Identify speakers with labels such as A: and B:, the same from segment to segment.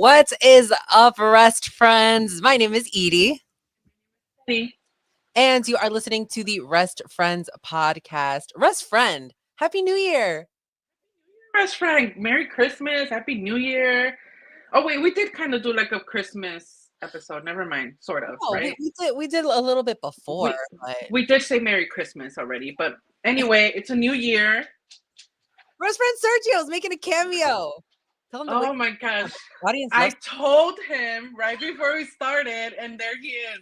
A: What is up, Rest Friends? My name is Edie,
B: Hey,
A: and you are listening to the Rest Friends podcast. Rest Friend, Happy New Year!
B: best friend, Merry Christmas, Happy New Year. Oh wait, we did kind of do like a Christmas episode. Never mind, sort of,
A: Oh, we,
B: right?
A: we did we did a little bit before,
B: We
A: but
B: we did say Merry Christmas already, but anyway, it's a new year.
A: Rest Friend Sergio's making a cameo. Tell him to wake
B: Oh my
A: up.
B: gosh,
A: The audience
B: I
A: loves
B: told him right before we started, and there he is.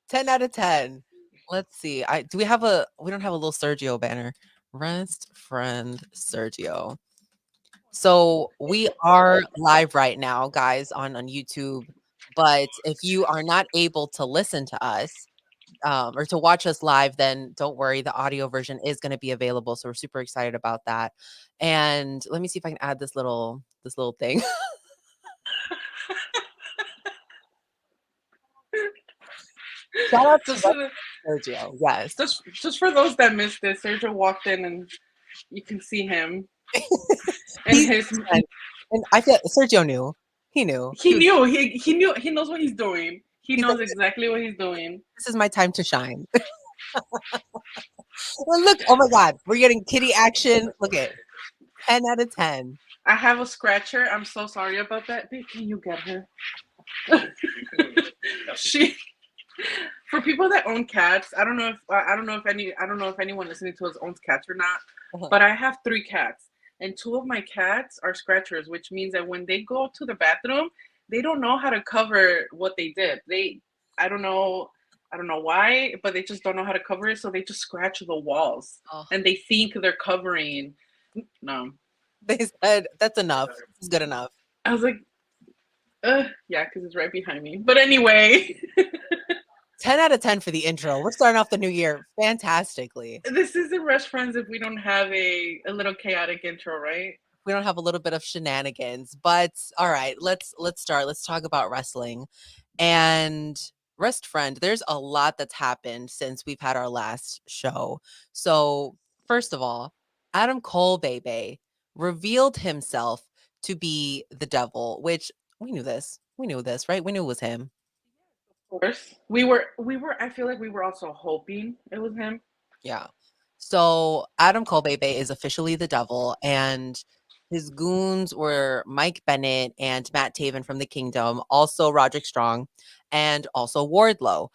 A: 10 out of 10. Let's see. We don't have a little Sergio banner. Rest Friend Sergio. So we are live right now, guys, on YouTube. But if you are not able to listen to us or to watch us live, then don't worry. The audio version is going to be available. So we're super excited about that. And let me see if I can add this little thing. Shout out to
B: Just for the,
A: Sergio. Yes.
B: just for those that missed it, Sergio walked in, and you can see him and
A: He's
B: his.
A: and I feel Sergio knew. He knew.
B: He knew. He knew. He knows what he's doing. He
A: He's like,
B: knows exactly what he's doing.
A: this is my time to shine. Well, look, oh my God, we're getting kitty action. Look at 10 out of 10.
B: I have a scratcher. I'm so sorry about that. Babe, can you get her? she for people that own cats. I don't know if anyone listening to us owns cats or not.
A: Uh-huh.
B: But I have 3 cats, and 2 of my cats are scratchers, which means that when they go to the bathroom, they don't know how to cover what they did. I don't know. I don't know why, but they just don't know how to cover it, so they just scratch the walls,
A: Oh,
B: and they think they're covering. No,
A: they said that's enough. It's good enough.
B: I was like, yeah, because it's right behind me. But anyway,
A: 10 out of 10 for the intro. We're starting off the new year fantastically.
B: this isn't Rush Friends if we don't have a little chaotic intro, right?
A: We don't have a little bit of shenanigans, but all right, let's start. Let's talk about wrestling. And Rest Friend, there's a lot that's happened since we've had our last show. So, first of all, Adam Cole baby revealed himself to be the devil, which we knew this. We knew this, right? We knew it was him.
B: Of course, we were. I feel like we were also hoping it was him.
A: Yeah. So Adam Colbebe is officially the devil, and his goons were Mike Bennett and Matt Taven from the Kingdom, also Roderick Strong, and also Wardlow.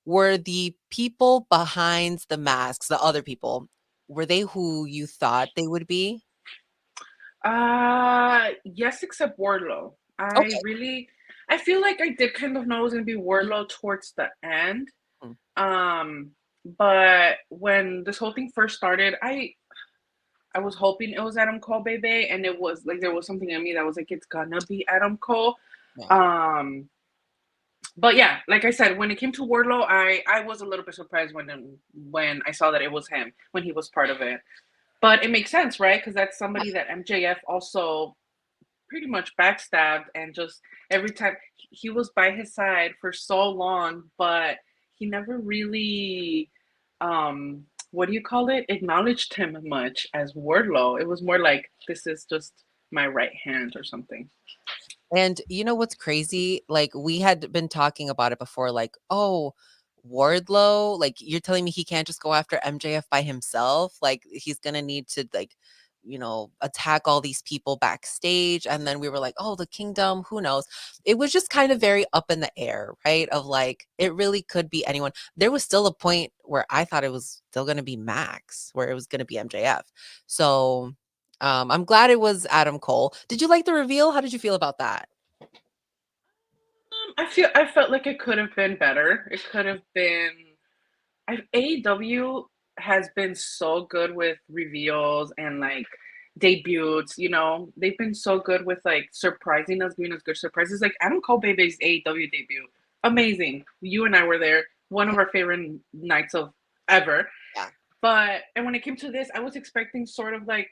A: Were the people behind the masks, the other people, were they who you thought they would be?
B: Yes, except Wardlow.
A: Okay.
B: I feel like I did kind of know it was gonna be Wardlow towards the end.
A: Mm.
B: Um, but when this whole thing first started, I was hoping it was Adam Cole, baby, and it was like there was something in me that was like it's gonna be Adam Cole.
A: Yeah.
B: Um, but yeah, like I said, when it came to Wardlow, I was a little bit surprised when I saw that it was him when he was part of it. But it makes sense, right? Because that's somebody that MJF also pretty much backstabbed, and just every time he was by his side for so long, but he never really what do you call it? Acknowledged him much as Wardlow. It was more like this is just my right hand or something.
A: And you know what's crazy? Like we had been talking about it before, like, oh, Wardlow, like you're telling me he can't just go after MJF by himself. Like he's gonna need to like, attack all these people backstage. And then we were like, oh, the kingdom, who knows? It was just kind of very up in the air, right? Of like it really could be anyone. There was still a point where I thought it was still gonna be Max, where it was gonna be MJF. So I'm glad it was Adam Cole. Did you like the reveal? How did you feel about that?
B: I felt like it could have been better. It could have been. AEW has been so good with reveals and like debuts. They've been so good with like surprising us, giving us good surprises. Like Adam Cole Baby's AEW debut, amazing. You and I were there. One of our favorite nights of ever.
A: Yeah.
B: And when it came to this, I was expecting sort of like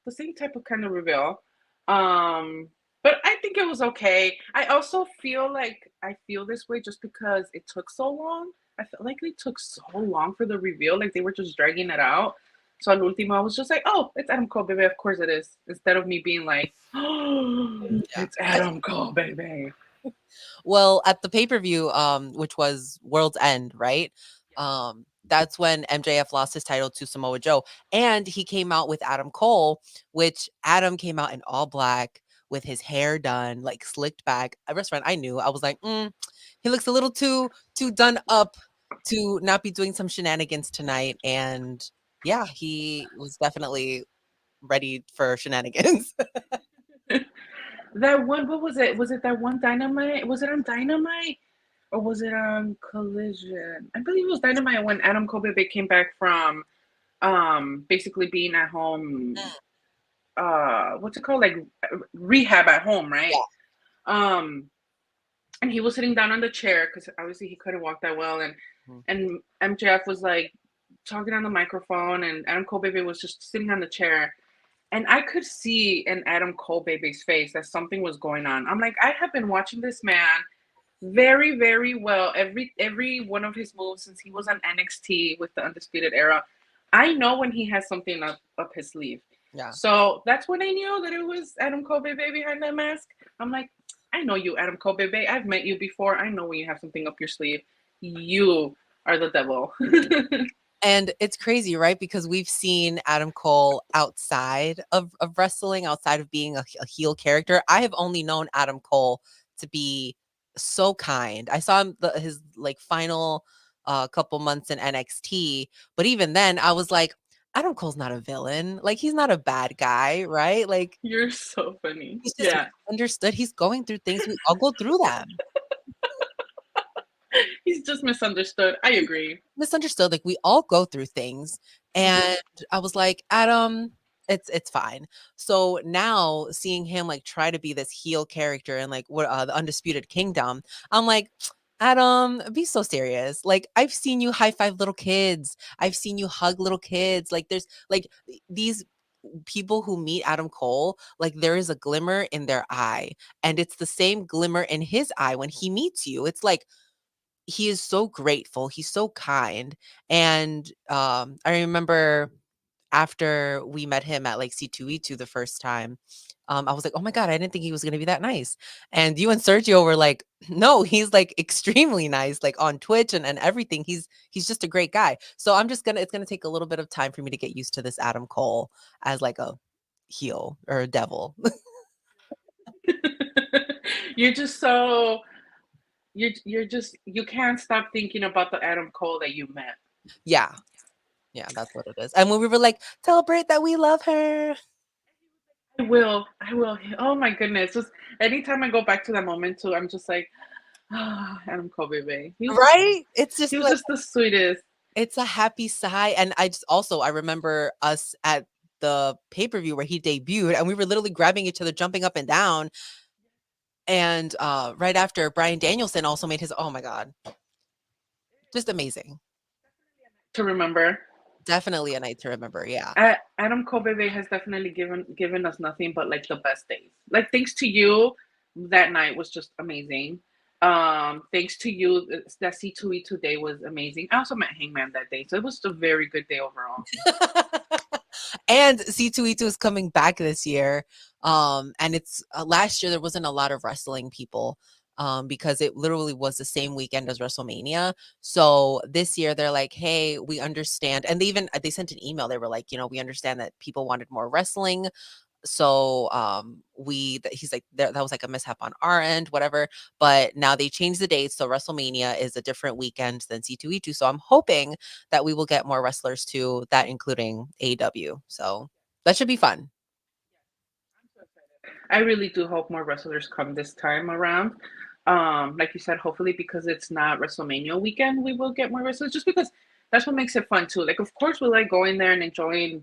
B: the same type of kind of reveal. Um, but I think it was okay. I also feel like I feel this way just because it took so long. I felt like they took so long for the reveal, like they were just dragging it out. So al último, I was just like, oh, it's Adam Cole, baby. Of course it is. Instead of me being like, oh,
A: Yeah.
B: it's Adam Cole, baby.
A: Well, at the pay-per-view, which was World's End, right? That's when MJF lost his title to Samoa Joe, and he came out with Adam Cole, which Adam came out in all black with his hair done, like slicked back. A restaurant I knew, I was like, he looks a little too done up to not be doing some shenanigans tonight. And yeah, he was definitely ready for shenanigans.
B: That one, what was it? Was it that one Dynamite? Was it on Dynamite? Or was it on Collision? I believe it was Dynamite when Adam Cole baby came back from basically being at home, what's it called? Like rehab at home, right?
A: Yeah.
B: Um and he was sitting down on the chair because obviously he couldn't walk that well,
A: Mhm.
B: and MJF was like talking on the microphone, and Adam Cole baby was just sitting on the chair, and I could see in Adam Cole baby's face that something was going on. I'm like, I have been watching this man very, very well. Every one of his moves since he was on NXT with the Undisputed Era. I know when he has something up his sleeve.
A: Yeah.
B: So that's when I knew that it was Adam Cole baby behind that mask. I'm like, I know you, Adam Cole baby. I've met you before. I know when you have something up your sleeve. You are the devil.
A: And it's crazy, right? Because we've seen Adam Cole outside of wrestling, outside of being a heel character. I have only known Adam Cole to be so kind. I saw him his like final couple months in NXT, but even then I was like, Adam Cole's not a villain. Like he's not a bad guy, right? Like
B: You're so funny.
A: he's just
B: Yeah.
A: understood. He's going through things. We all go through them.
B: He's just misunderstood. I agree.
A: Misunderstood. Like we all go through things.
B: Mm-hmm.
A: And I was like, Adam, it's fine. So now seeing him like try to be this heel character and like what the Undisputed Kingdom, I'm like, Adam, be so serious. Like I've seen you high five little kids. I've seen you hug little kids. Like there's like these people who meet Adam Cole, like there is a glimmer in their eye. And it's the same glimmer in his eye when he meets you. It's like he is so grateful. He's so kind. And I remember after we met him at like C2E2 the first time, I was like, oh my God, I didn't think he was going to be that nice. And you and Sergio were like, no, he's like extremely nice, like on Twitch and everything. He's just a great guy. So it's gonna take a little bit of time for me to get used to this Adam Cole as like a heel or a devil.
B: You're just so you're just you can't stop thinking about the Adam Cole that you met.
A: Yeah. Yeah, that's what it is. And when we were like, celebrate that we love her.
B: I will. I will. Oh my goodness. Just anytime I go back to that moment too, I'm just like, ah, Adam Cole baby.
A: Right? It's
B: He
A: just
B: was
A: like
B: just the sweetest.
A: it's a happy sigh, and I remember us at the pay-per-view where he debuted, and we were literally grabbing each other, jumping up and down, and, right after Bryan Danielson also made his oh my god, just amazing.
B: To remember.
A: Definitely a night to remember, yeah.
B: Adam Kobe has definitely given us nothing but like the best days. Like thanks to you, that night was just amazing. Thanks to you, that C2E2 day was amazing. I also met Hangman that day, so it was a very good day overall.
A: And C2E2 is coming back this year, and it's last year there wasn't a lot of wrestling people, because it literally was the same weekend as WrestleMania. So this year they're like, "Hey, we understand," and they sent an email. They were like, "We understand that people wanted more wrestling, so he's like that was like a mishap on our end, whatever, but now they changed the dates, so WrestleMania is a different weekend than C2E2, so I'm hoping that we will get more wrestlers too, that including AW. So that should be fun.
B: I really do hope more wrestlers come this time around. Like you said, hopefully because it's not WrestleMania weekend, we will get more wrestlers. Just because that's what makes it fun too. Like, of course, we like going there and enjoying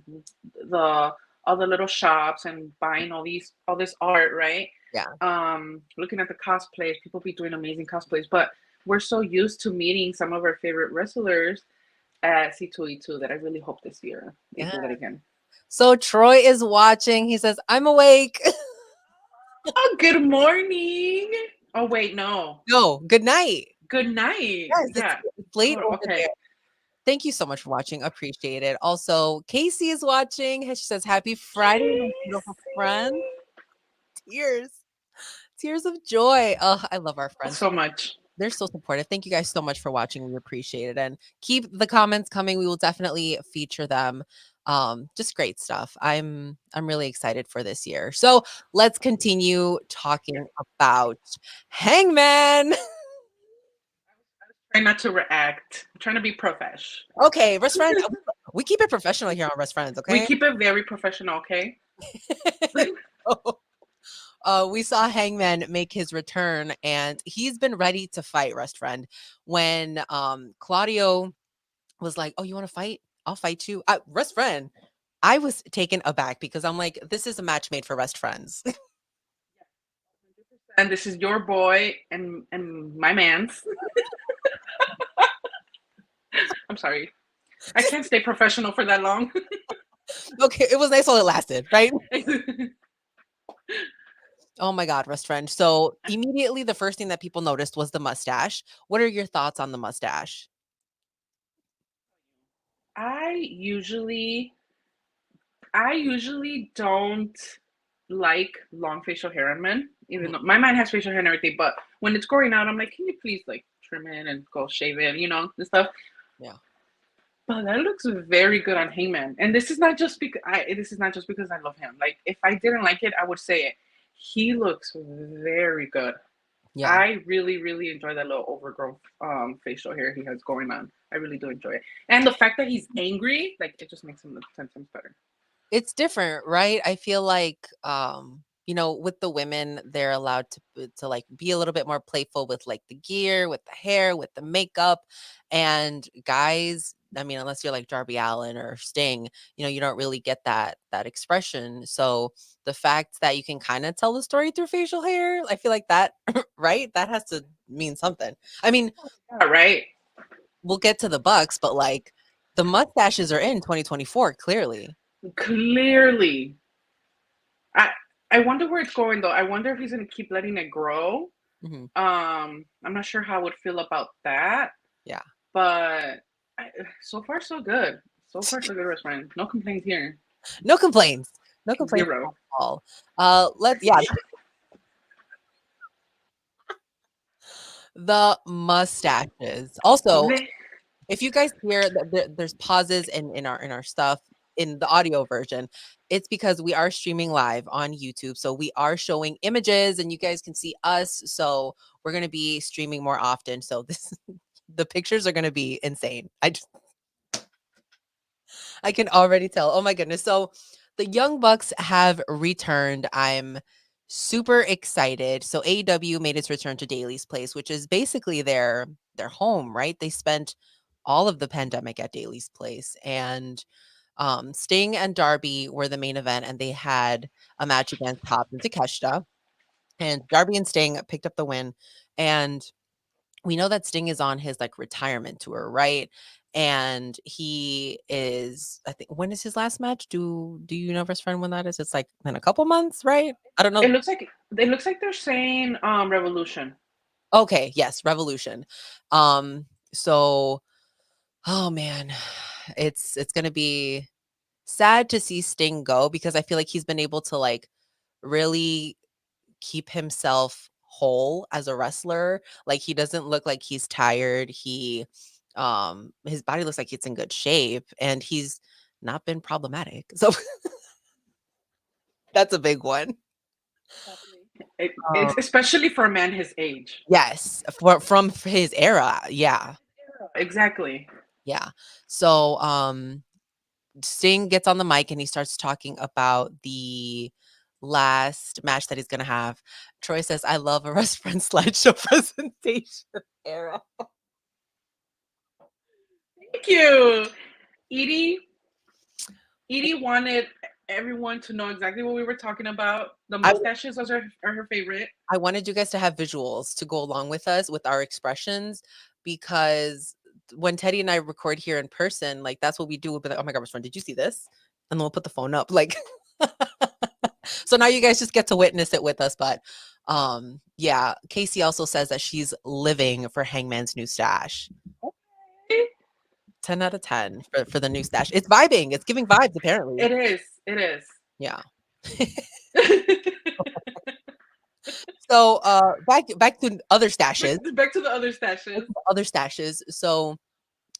B: the all the little shops and buying all this art, right?
A: Yeah.
B: Looking at the cosplays, people be doing amazing cosplays, but we're so used to meeting some of our favorite wrestlers at C2E2 that I really hope this year they
A: Yeah.
B: do that again.
A: So Troy is watching. He says, I'm awake.
B: Oh, good morning. Oh, wait, no.
A: No, good night.
B: Good night.
A: Yes,
B: Yeah.
A: it's late
B: Oh,
A: over
B: okay.
A: there. Thank you so much for watching. Appreciate it. Also, Casey is watching. She says, Happy Friday, my beautiful friend. Tears. Tears of joy. Oh, I love our friends.
B: So much.
A: They're so supportive. Thank you guys so much for watching. We appreciate it. And keep the comments coming. We will definitely feature them. Just great stuff. I'm really excited for this year. So let's continue talking about Hangman.
B: Try not to react. I'm trying to be profesh.
A: Okay, Rest Friends. We keep it professional here on Rest Friends,
B: We
A: okay?
B: keep it very professional, okay?
A: We saw Hangman make his return, and he's been ready to fight, Rest Friend. When Claudio was like, "Oh, you want to fight? I'll fight you." Rest Friend, I was taken aback because I'm like, this is a match made for Rest Friends.
B: And this is your boy and my man's. I'm sorry. I can't stay professional for that long.
A: Okay, it was nice while it lasted, right? Oh my God, Rest Friend. So immediately the first thing that people noticed was the mustache. What are your thoughts on the mustache?
B: I usually don't like long facial hair on men, even though my man has facial hair and everything. But when it's growing out, I'm like, can you please like trim it and go shave it, and stuff.
A: Yeah.
B: But that looks very good on Hangman, and this is not just because I love him. Like, if I didn't like it, I would say it. He looks very good.
A: Yeah.
B: I really, really enjoy that little overgrown facial hair he has going on. I really do enjoy it, and the fact that he's angry, like, it just makes him look 10 times better.
A: It's different, right? I feel like with the women, they're allowed to like be a little bit more playful with like the gear, with the hair, with the makeup. And guys, I mean, unless you're like Darby Allin or Sting, you don't really get that expression. So the fact that you can kind of tell the story through facial hair, I feel like that, right? That has to mean something. I mean,
B: Yeah, right.
A: we'll get to the Bucks, but like the mustaches are in 2024, clearly.
B: Clearly. I wonder where it's going though. I wonder if he's gonna keep letting it grow.
A: Mhm.
B: I'm not sure how I would feel about that.
A: Yeah.
B: But so far so good. So far so good, Wrestfriends. No complaints here.
A: No complaints. No complaints at
B: Zero.
A: all. Yeah. The mustaches. Also, if you guys hear that there's pauses in our stuff in the audio version, it's because we are streaming live on YouTube. So we are showing images and you guys can see us. So we're gonna be streaming more often. So the pictures are gonna be insane. I can already tell. Oh my goodness. So the Young Bucks have returned. I'm super excited. So AEW made its return to Daly's Place, which is basically their home, right? They spent all of the pandemic at Daly's Place. And Sting and Darby were the main event, and they had a match against Hobbs and Takeshita. And Darby and Sting picked up the win. And we know that Sting is on his like retirement tour, right? And he is, I think, when is his last match? Do you know, Best Friend, when that is? It's like in a couple months, right? I don't know.
B: It looks like they're saying Revolution.
A: Okay, yes, Revolution. So oh man, it's gonna be sad to see Sting go because I feel like he's been able to like really keep himself whole as a wrestler. Like he doesn't look like he's tired. His body looks like it's in good shape and he's not been problematic. So that's a big one.
B: It's especially for a man his age.
A: Yes, from his era. Yeah.
B: Exactly.
A: Yeah. So Sting gets on the mic and he starts talking about the last match that he's gonna have. Troy says, I love a restaurant slideshow presentation era.
B: Thank you. Edie wanted everyone to know exactly what we were talking about. The mustaches are her favorite.
A: I wanted you guys to have visuals to go along with us with our expressions because when Teddy and I record here in person, like that's what we do. We'll be like, oh my God, friend, did you see this? And then we'll put the phone up. Like so now you guys just get to witness it with us. But yeah, Casey also says that she's living for Hangman's new stash.
B: Okay.
A: 10 out of 10 for the new stash. It's vibing. It's giving vibes apparently.
B: It is. It is.
A: Yeah. So, back to other stashes.
B: Back to the other stashes.
A: Other stashes. So,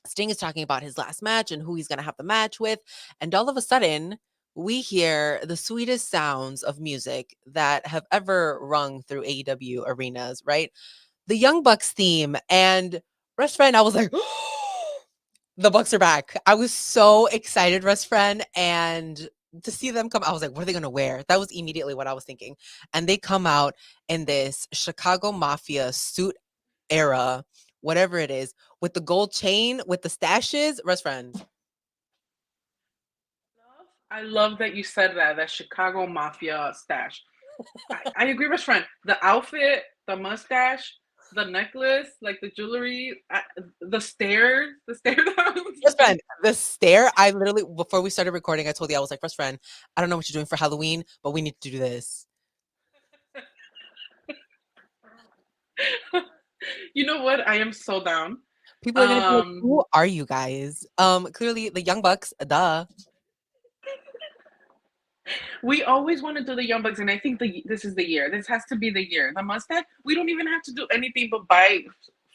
A: Sting is talking about his last match and who he's going to have the match with. And all of a sudden, we hear the sweetest sounds of music that have ever rung through AEW arenas, right? The Young Bucks theme. And Rush Friend, I was like, the Bucks are back. I was so excited, Rush Friend. And to see them come, I was like, what are they going to wear? That was immediately what I was thinking. And they come out in this Chicago Mafia suit era, whatever it is, with the gold chain, with the stashes. Rush Friend.
B: I love that you said that Chicago Mafia stash. I agree with friend. The outfit, the mustache, the necklace, like the jewelry, the stairs,
A: Rush Friend, the stare, I literally, before we started recording, I told you, I was like, Rush Friend, I don't know what you're doing for Halloween, but we need to do this.
B: You know what? I am so down.
A: People are going to be like, who are you guys? Clearly the Young Bucks, duh.
B: We always want to do the Young Bucks, and I think this is the year. This has to be the year. The mustache, we don't even have to do anything but buy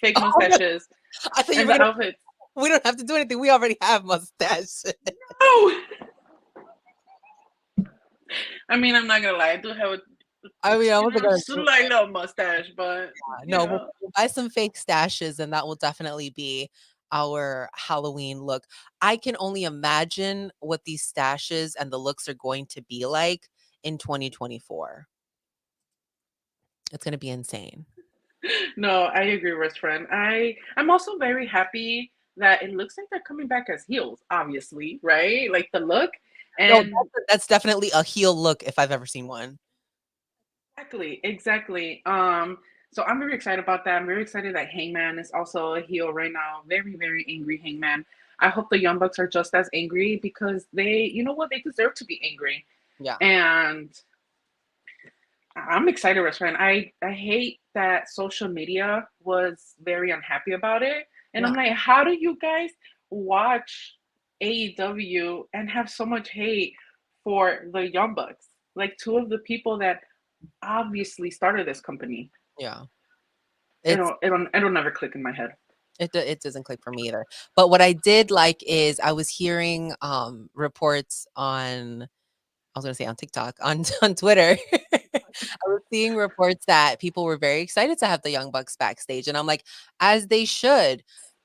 B: fake mustaches
A: I thought you
B: and
A: were
B: the
A: gonna,
B: outfits.
A: we don't have to do anything. We already have mustaches.
B: Oh! I mean, I'm not going to lie. I do have
A: I mean, I wasn't gonna
B: just a little mustache, but
A: no, we'll buy some fake stashes, and that will definitely be our Halloween look. I can only imagine what these stashes and the looks are going to be like in 2024. It's going to be insane.
B: No, I agree with friend. I'm also very happy that it looks like they're coming back as heels, obviously, right? Like the look.
A: No,
B: And
A: that's definitely a heel look if I've ever seen one.
B: exactly. So I'm very excited about that. I'm very excited that Hangman is also a heel right now. Very, very angry Hangman. I hope the Young Bucks are just as angry because you know what, they deserve to be angry.
A: Yeah.
B: And I'm excited, restaurant. I hate that social media was very unhappy about it, and
A: Yeah.
B: I'm like, how do you guys watch AEW and have so much hate for the Young Bucks? Like two of the people that obviously started this company.
A: Yeah.
B: It'll never click in my head.
A: It doesn't click for me either. But what I did like is I was hearing reports on, I was gonna say on TikTok, on Twitter. I was seeing reports that people were very excited to have the Young Bucks backstage, and I'm like, as they should.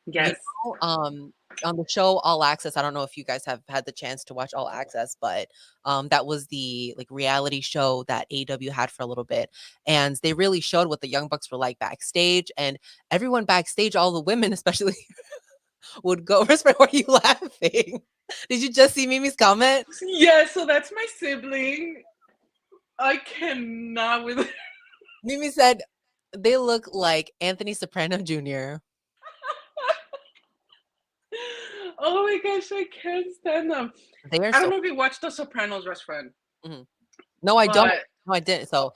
A: You
B: Yes.
A: know, on the show All Access, I don't know if you guys have had the chance to watch All Access, but that was the like reality show that AEW had for a little bit, and they really showed what the Young Bucks were like backstage, and everyone backstage, all the women especially, would go. Why are you laughing? Did you just see Mimi's comment?
B: Yeah, so that's my sibling. I cannot with
A: Mimi said they look like Anthony Soprano Jr.
B: Oh my gosh, I can't stand them.
A: They are
B: I don't
A: so.
B: know if you watched The Sopranos, restaurant,
A: Mhm. No, I don't.
B: but
A: No, I didn't. So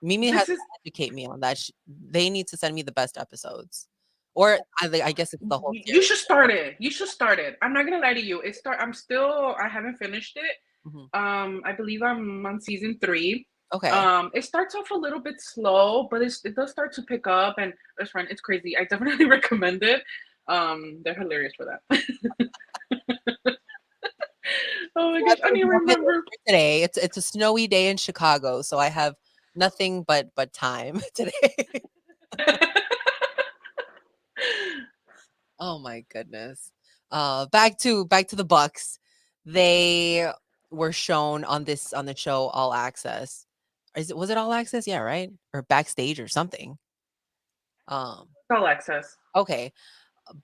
A: Mimi has
B: this
A: to
B: is
A: educate me on that. They need to send me the best episodes, or I guess it's the whole
B: you
A: series.
B: should start it. You should start it. I'm not gonna lie to you. I haven't finished it.
A: Mhm.
B: I believe I'm on season 3.
A: Okay.
B: It starts off a little bit slow, but it does start to pick up. And restaurant, it's crazy. I definitely recommend it. They're hilarious for that. Oh my
A: Well,
B: gosh, I
A: there's
B: didn't
A: nothing
B: remember.
A: today. It's a snowy day in Chicago, so I have nothing but time today. Oh my goodness. Back to the Bucks. They were shown on the show All Access. Was it All Access? Yeah, right? Or backstage or something. Um,
B: All access.
A: okay.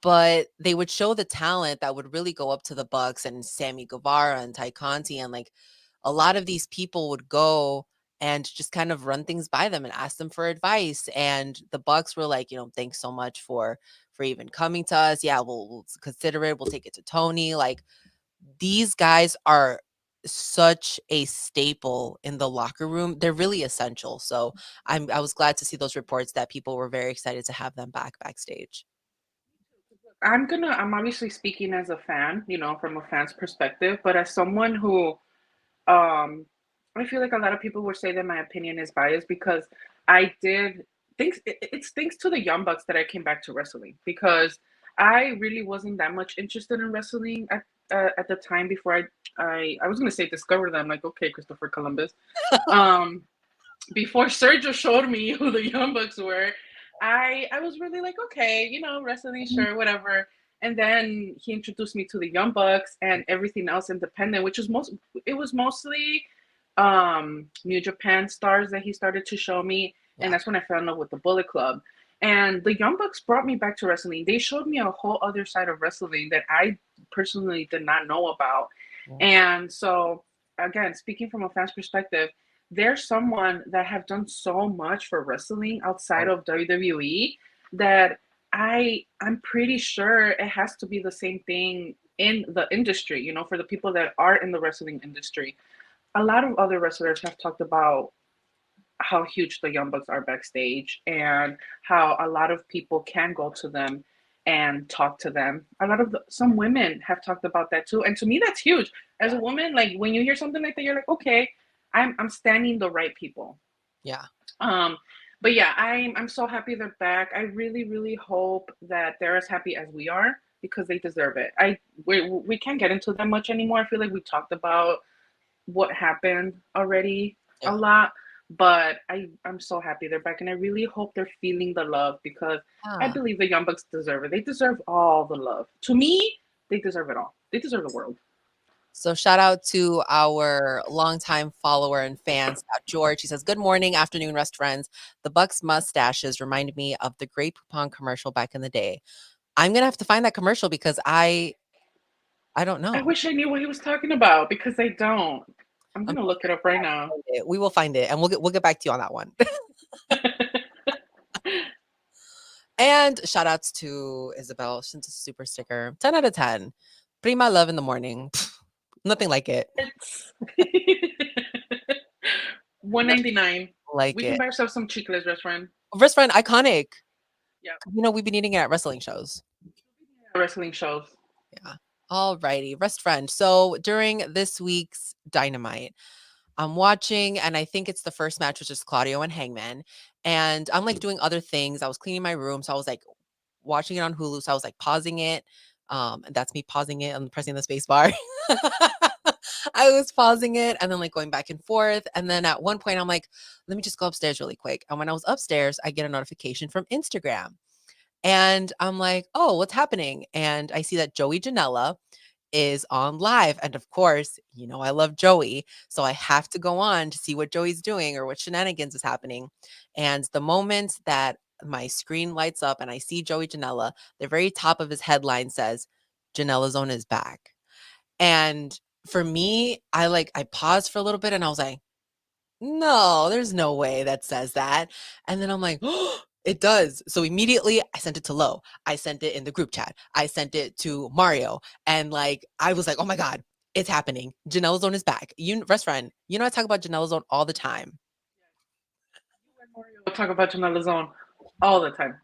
A: But they would show the talent that would really go up to the Bucks and Sammy Guevara and Ty Conti, and like a lot of these people would go and just kind of run things by them and ask them for advice. And the Bucks were like, thanks so much for even coming to us. Yeah, we'll consider it. We'll take it to Tony. Like these guys are such a staple in the locker room. They're really essential. So I was glad to see those reports that people were very excited to have them backstage.
B: I'm obviously speaking as a fan, from a fan's perspective, but as someone who, um, I feel like a lot of people would say that my opinion is biased because I did it's thanks to the Young Bucks that I came back to wrestling because I really wasn't that much interested in wrestling at the time before I was gonna say discovered them, like, okay, Christopher Columbus. Um, Before Sergio showed me who the Young Bucks were, I was really like, okay, wrestling, sure, whatever. And then he introduced me to the Young Bucks and everything else independent, which was it was mostly New Japan stars that he started to show me, and
A: Yeah.
B: that's when I fell in love with the Bullet Club. And the Young Bucks brought me back to wrestling. They showed me a whole other side of wrestling that I personally did not know about.
A: Yeah.
B: And so, again, speaking from a fan's perspective, there's someone that have done so much for wrestling outside
A: Oh,
B: of WWE that I'm pretty sure it has to be the same thing in the industry, for the people that are in the wrestling industry. A lot of other wrestlers have talked about how huge the Young Bucks are backstage and how a lot of people can go to them and talk to them. Some women have talked about that too, and to me that's huge. As a
A: yeah.
B: woman, like when you hear something like that, you're like, okay, I'm standing the right people.
A: Yeah.
B: Um, but yeah, I'm so happy they're back. I really really hope that they're as happy as we are because they deserve it. We can't get into that much anymore. I feel like we talked about what happened already a
A: Yeah.
B: lot, but I'm so happy they're back, and I really hope they're feeling the love because I
A: Yeah.
B: believe the Young Bucks deserve it. They deserve all the love. To me, they deserve it all. They deserve the world.
A: So shout out to our longtime follower and fan, Scott George. He says, "Good morning, afternoon, rest friends. The Bucks mustaches remind me of the Great Poupon commercial back in the day." I'm gonna have to find that commercial because I don't
B: I
A: know.
B: wish I knew what he was talking about because I don't. I'm gonna look it up right now.
A: We will find it, and we'll get back to you on that one. And shout outs to Isabel. She's a super sticker. 10 out of 10. Prima love in the morning. Nothing like it.
B: It's 199.
A: Like
B: We
A: it.
B: can buy ourselves some chicles, restaurant.
A: Best friend, iconic.
B: Yeah,
A: We've been eating it at wrestling shows.
B: wrestling shows.
A: Yeah. All righty. Rest friend. So during this week's Dynamite, I'm watching, and I think it's the first match, which is Claudio and Hangman. And I'm like doing other things. I was cleaning my room. So I was like watching it on Hulu. So I was like pausing it. And that's me pausing it and pressing the space bar. I was pausing it and then like going back and forth. And then at one point, I'm like, let me just go upstairs really quick. And when I was upstairs, I get a notification from Instagram. And I'm like, oh, what's happening? And I see that Joey Janela is on live. And of course, I love Joey. So I have to go on to see what Joey's doing or what shenanigans is happening. And the moment that my screen lights up and I see Joey Janela, the very top of his headline says, Janela Zone is back. And for me, I paused for a little bit and I was like, no, there's no way that says that. And then I'm like, oh, it does. So immediately I sent it to Lo. I sent it in the group chat. I sent it to Mario. And like, I was like, oh my God, it's happening. Janela Zone is back. Best friend, I talk about Janela Zone all the time.
B: We'll talk about Janela Zone all the time.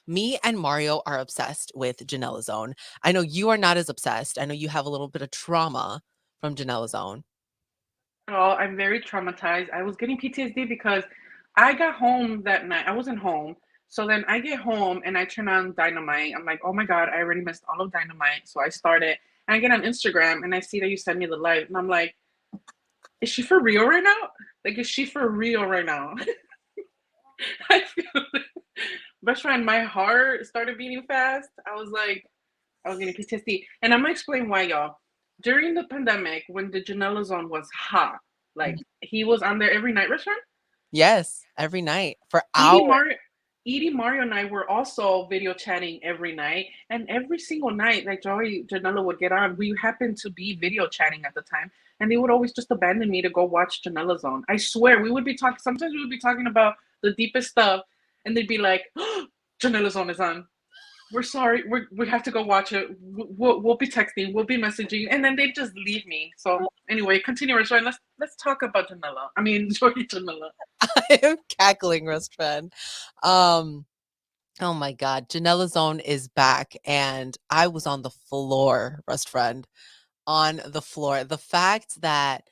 A: Me and Mario are obsessed with Janela Zone. I know you are not as obsessed. I know you have a little bit of trauma from Janela Zone.
B: Oh, I'm very traumatized. I was getting PTSD because I got home that night. I wasn't home. So then I get home and I turn on Dynamite. I'm like, oh my God, I already missed all of Dynamite. So I start it and I get on Instagram and I see that you sent me the live. And I'm like, is she for real right now? Like, is she for real right now? I feel best friend, my heart started beating fast. I was getting PTSD. And I'm gonna explain why, y'all. During the pandemic, when the Janela Zone was hot, like he was on there every night, restaurant.
A: Yes, every night for
B: Edie
A: hours.
B: Mario, Edie Mario and I were also video chatting every night, and every single night, like Joey Janela would get on, we happened to be video chatting at the time, and they would always just abandon me to go watch Janela Zone. I swear, we would be talking. Sometimes we would be talking about the deepest stuff, and they'd be like, oh, "Janela Zone is on. We're sorry. We have to go watch it. We'll be texting. We'll be messaging," and then they just leave me. So anyway, continue, Rashad. Let's talk about Janela. I mean, Joey Janela.
A: I am cackling, Rest friend. Um, Oh my God. Janela Zone is back. And I was on the floor, best friend, on the floor. The fact that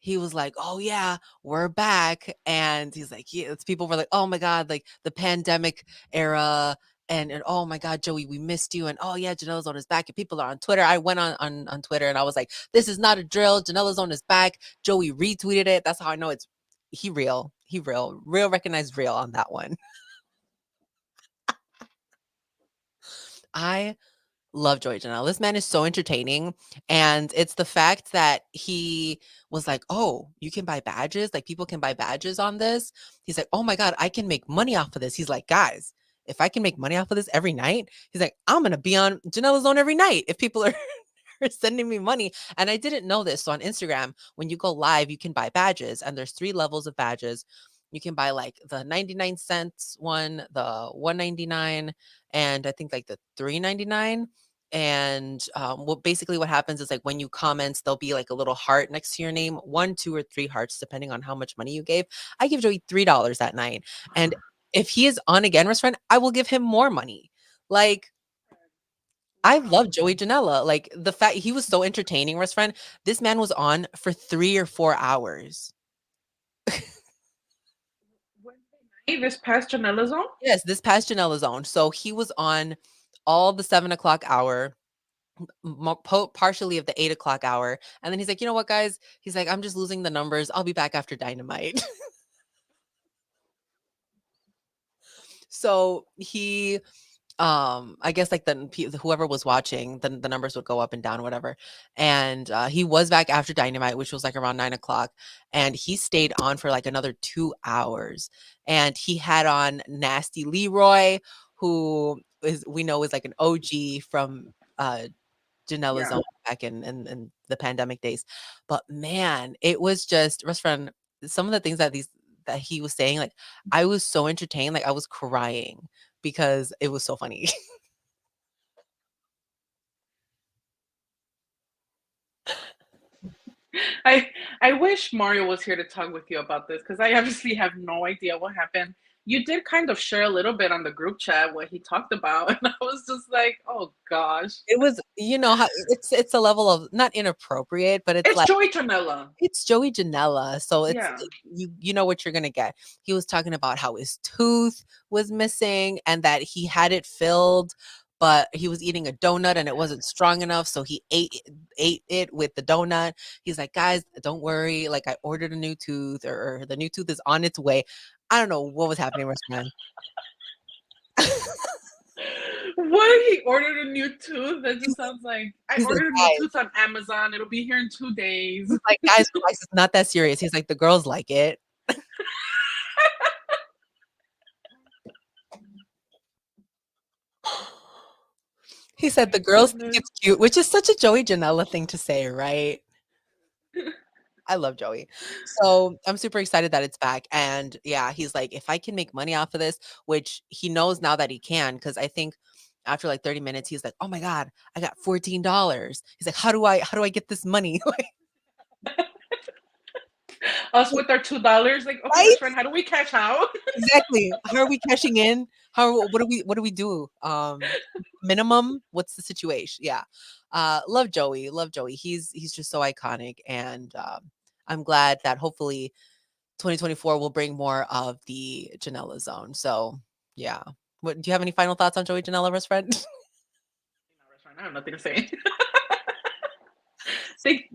A: he was like, "Oh yeah, we're back," and he's like, "Yeah." People were like, "Oh my God, like the pandemic era." And oh my God, Joey, we missed you. And oh yeah, Janela Zone is back. And people are on Twitter. I went on Twitter and I was like, "This is not a drill. Janela Zone is back." Joey retweeted it. That's how I know it's he real. He real. Real recognized real on that one. I love Joey Janela. This man is so entertaining. And it's the fact that he was like, "Oh, you can buy badges. Like people can buy badges on this." He's like, "Oh my God, I can make money off of this." He's like, "Guys, if I can make money off of this every night," he's like, "I'm gonna be on Janela's Zone every night if people are sending me money." And I didn't know this. So on Instagram, when you go live, you can buy badges, and there's 3 levels of badges. You can buy like the 99 cents one, the 199, and I think like the 3.99. And what happens is like when you comment, there'll be like a little heart next to your name, 1, 2, or 3 hearts, depending on how much money you gave. I give Joey $3 that night. And if he is on again, restaurant, I will give him more money. Like, I love
B: Wow.
A: Joey Janela. Like the fact he was so entertaining, restaurant. This man was on for 3 or 4 hours.
B: Wednesday night, this past Janela Zone?
A: Yes, this past Janela Zone. So he was on all the 7 o'clock hour, partially of the 8 o'clock hour. And then he's like, "You know what, guys?" He's like, "I'm just losing the numbers. I'll be back after Dynamite." So he I guess like whoever was watching, the numbers would go up and down, whatever. And he was back after Dynamite, which was like around 9 o'clock, and he stayed on for like another 2 hours. And he had on Nasty Leroy, who is we know is like an OG from Janela's
B: Yeah.
A: own back in the pandemic days. But man, it was just restaurant. Some of the things that he was saying, like I was so entertained, like I was crying because it was so funny.
B: I I wish Mario was here to talk with you about this because I obviously have no idea what happened. You did kind of share a little bit on the group chat what he talked about, and I was just like, oh gosh.
A: It was, how it's a level of not inappropriate, but it's
B: It's
A: like
B: Joey Janela.
A: it's Joey Janela, so
B: Yeah.
A: you know what you're gonna get. He was talking about how his tooth was missing and that he had it filled, but he was eating a donut and it wasn't strong enough, so he ate it with the donut. He's like, "Guys, don't worry, like I ordered a new tooth or the new tooth is on its way." I don't know what was happening, restaurant.
B: What he ordered a new tooth? That just sounds like I
A: He's like,
B: ordered a new
A: "Guys,"
B: tooth on Amazon. It'll be here in 2 days.
A: he's like, "Guys, relax, it's not that serious." He's like, "The girls like it." He said, "The
B: My
A: girls think
B: goodness.
A: it's cute," which is such a Joey Janela thing to say, right? I love Joey. So, I'm super excited that it's back, and yeah, he's like, "If I can make money off of this," which he knows now that he can, because I think after, like, 30 minutes, he's like, "Oh my God, I got $14." He's like, "How do I get this money?"
B: Us with our $2, like, okay,
A: Right?
B: best friend, how do we cash out?
A: Exactly. How are we cashing in? What do we do? Minimum? What's the situation? Yeah. Love Joey. Love Joey. He's just so iconic. And I'm glad that hopefully 2024 will bring more of the Janela zone. So yeah. What do you have any final thoughts on Joey Janela, best friend?
B: I have nothing to say.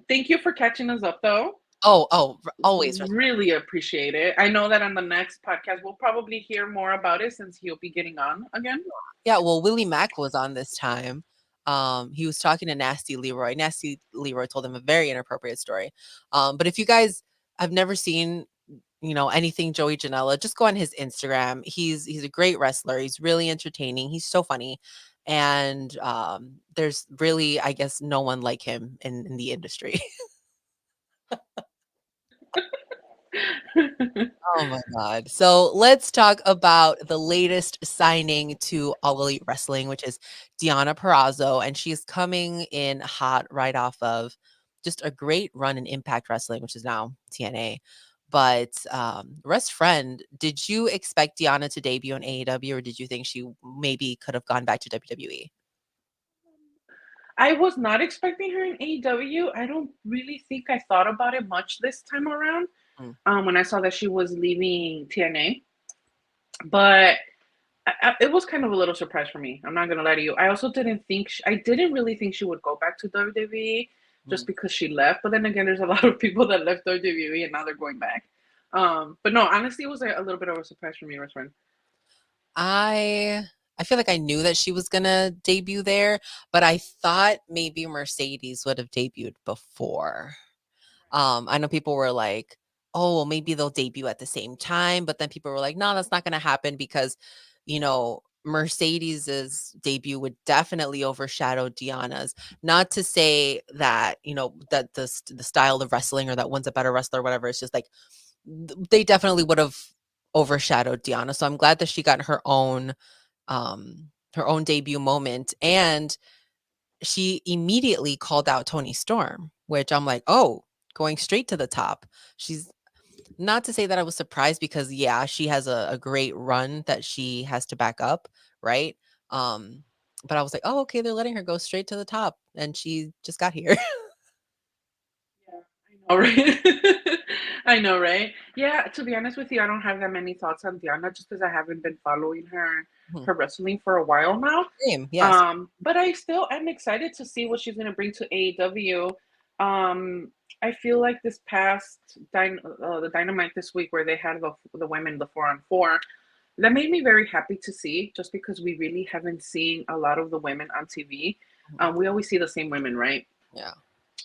B: Thank you for catching us up, though.
A: Always.
B: Really appreciate it. I know that on the next podcast, we'll probably hear more about it since he'll be getting on again.
A: Yeah, well, Willie Mack was on this time. He was talking to Nasty Leroy. Nasty Leroy told him a very inappropriate story. But if you guys have never seen, anything Joey Janela, just go on his Instagram. He's a great wrestler. He's really entertaining. He's so funny. And there's really, I guess, no one like him in the industry. Oh my God. So let's talk about the latest signing to All Elite Wrestling, which is Deonna Purrazzo. And she's coming in hot right off of just a great run in Impact Wrestling, which is now TNA. But Rest Friend, did you expect Deanna to debut in AEW, or did you think she maybe could have gone back to WWE?
B: I was not expecting her in AEW. I don't really think I thought about it much this time around.
A: Mm.
B: When I saw that she was leaving TNA, but it was kind of a little surprise for me. I'm not gonna lie to you. I also didn't think I didn't really think she would go back to WWE
A: Mm.
B: just because she left. But then again, there's a lot of people that left WWE and now they're going back. But no, honestly, it was a little bit of a surprise for me, my friend.
A: I I feel like I knew that she was gonna debut there, but I thought maybe Mercedes would have debuted before. I know people were like, "Oh, well, maybe they'll debut at the same time," but then people were like, "No, that's not gonna happen because, Mercedes's debut would definitely overshadow Diana's." Not to say that, that the style of wrestling or that one's a better wrestler or whatever. It's just like they definitely would have overshadowed Diana. So I'm glad that she got her own debut moment, and she immediately called out Tony Storm, which I'm like, "Oh, going straight to the top." She's not to say that I was surprised because yeah, she has a great run that she has to back up, right? Um, but I was like, "Oh, okay, they're letting her go straight to the top," and she just got here.
B: Yeah, I know, right? I know, right? Yeah, to be honest with you, I don't have that many thoughts on Diana just because I haven't been following
A: Mhm.
B: her wrestling for a while now.
A: Same, yes.
B: But I still am excited to see what she's gonna bring to AEW. I feel like this past the Dynamite this week where they had the women the 4-on-4, that made me very happy to see just because we really haven't seen a lot of the women on TV.
A: Mhm.
B: We always see the same women, right?
A: Yeah.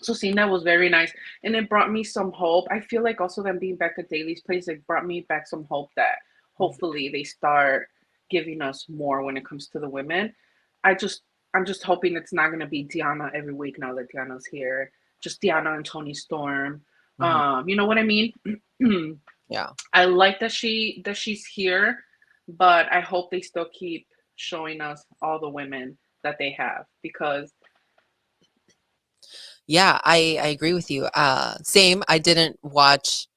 B: So seeing that was very nice, and it brought me some hope. I feel like also them being back at Daly's place, it brought me back some hope that
A: Mhm.
B: hopefully they start giving us more when it comes to the women. I just I'm just hoping it's not gonna be Diana every week now that Diana's here. Just Diana and Tony Storm.
A: Mhm.
B: You know what I mean?
A: Yeah.
B: I like that she's here, but I hope they still keep showing us all the women that they have because
A: Yeah, I agree with you. Same. I didn't watch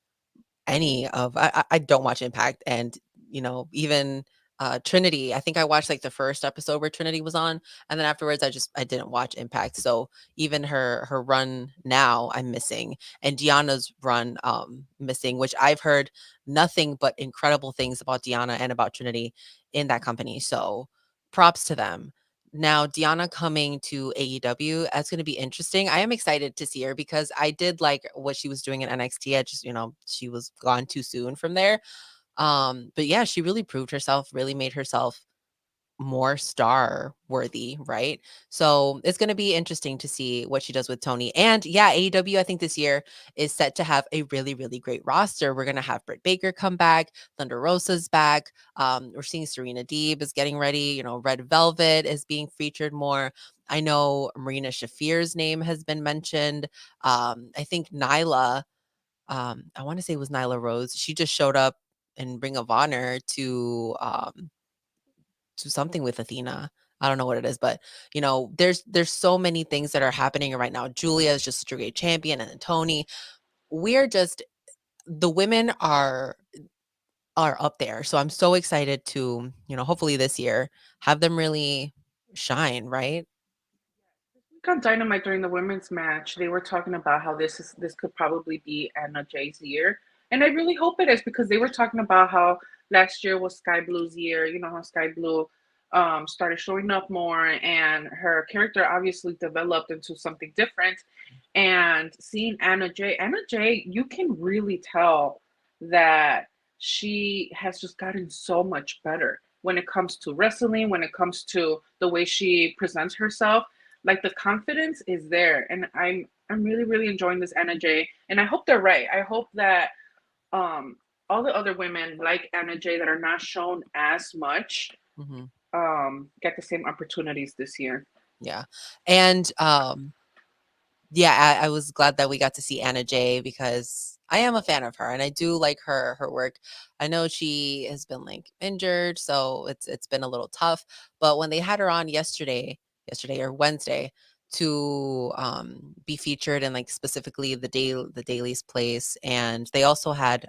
A: any of I don't watch Impact, and even Trinity. I think I watched like the first episode where Trinity was on, and then afterwards I didn't watch Impact. So even her run now I'm missing, and Diana's run missing, which I've heard nothing but incredible things about Diana and about Trinity in that company. So props to them. Now, Diana coming to AEW, that's going to be interesting. I am excited to see her because I did like what she was doing in NXT. I just, she was gone too soon from there. But yeah, she really proved herself, really made herself more star worthy, right? So it's going to be interesting to see what she does with Tony. And yeah, AEW, I think this year is set to have a really, really great roster. We're going to have Britt Baker come back, Thunder Rosa's back. We're seeing Serena Deeb is getting ready. Red Velvet is being featured more. I know Marina Shafir's name has been mentioned. I think Nyla, I want to say it was Nyla Rose. She just showed up in Ring of Honor to something with Athena. I don't know what it is, but there's so many things that are happening right now. Julia is just such a great champion, and then Tony. We're just the women are up there. So I'm so excited to, hopefully this year have them really shine, right?
B: week on Dynamite during the women's match, they were talking about how this could probably be Anna Jay's year, and I really hope it is because they were talking about how last year was Sky Blue's year. You know how Sky Blue started showing up more, and her character obviously developed into something different. And seeing Anna Jay, you can really tell that she has just gotten so much better when it comes to wrestling, when it comes to the way she presents herself. Like the confidence is there, and I'm really really enjoying this Anna Jay, and I hope they're right. I hope that um all the other women like Anna Jay that are not shown as much
A: Hmm.
B: get the same opportunities this year.
A: Yeah. And yeah, I was glad that we got to see Anna Jay because I am a fan of her and I do like her work. I know she has been like injured, so it's been a little tough. But when they had her on yesterday or Wednesday to be featured in like specifically the Daily's Place, and they also had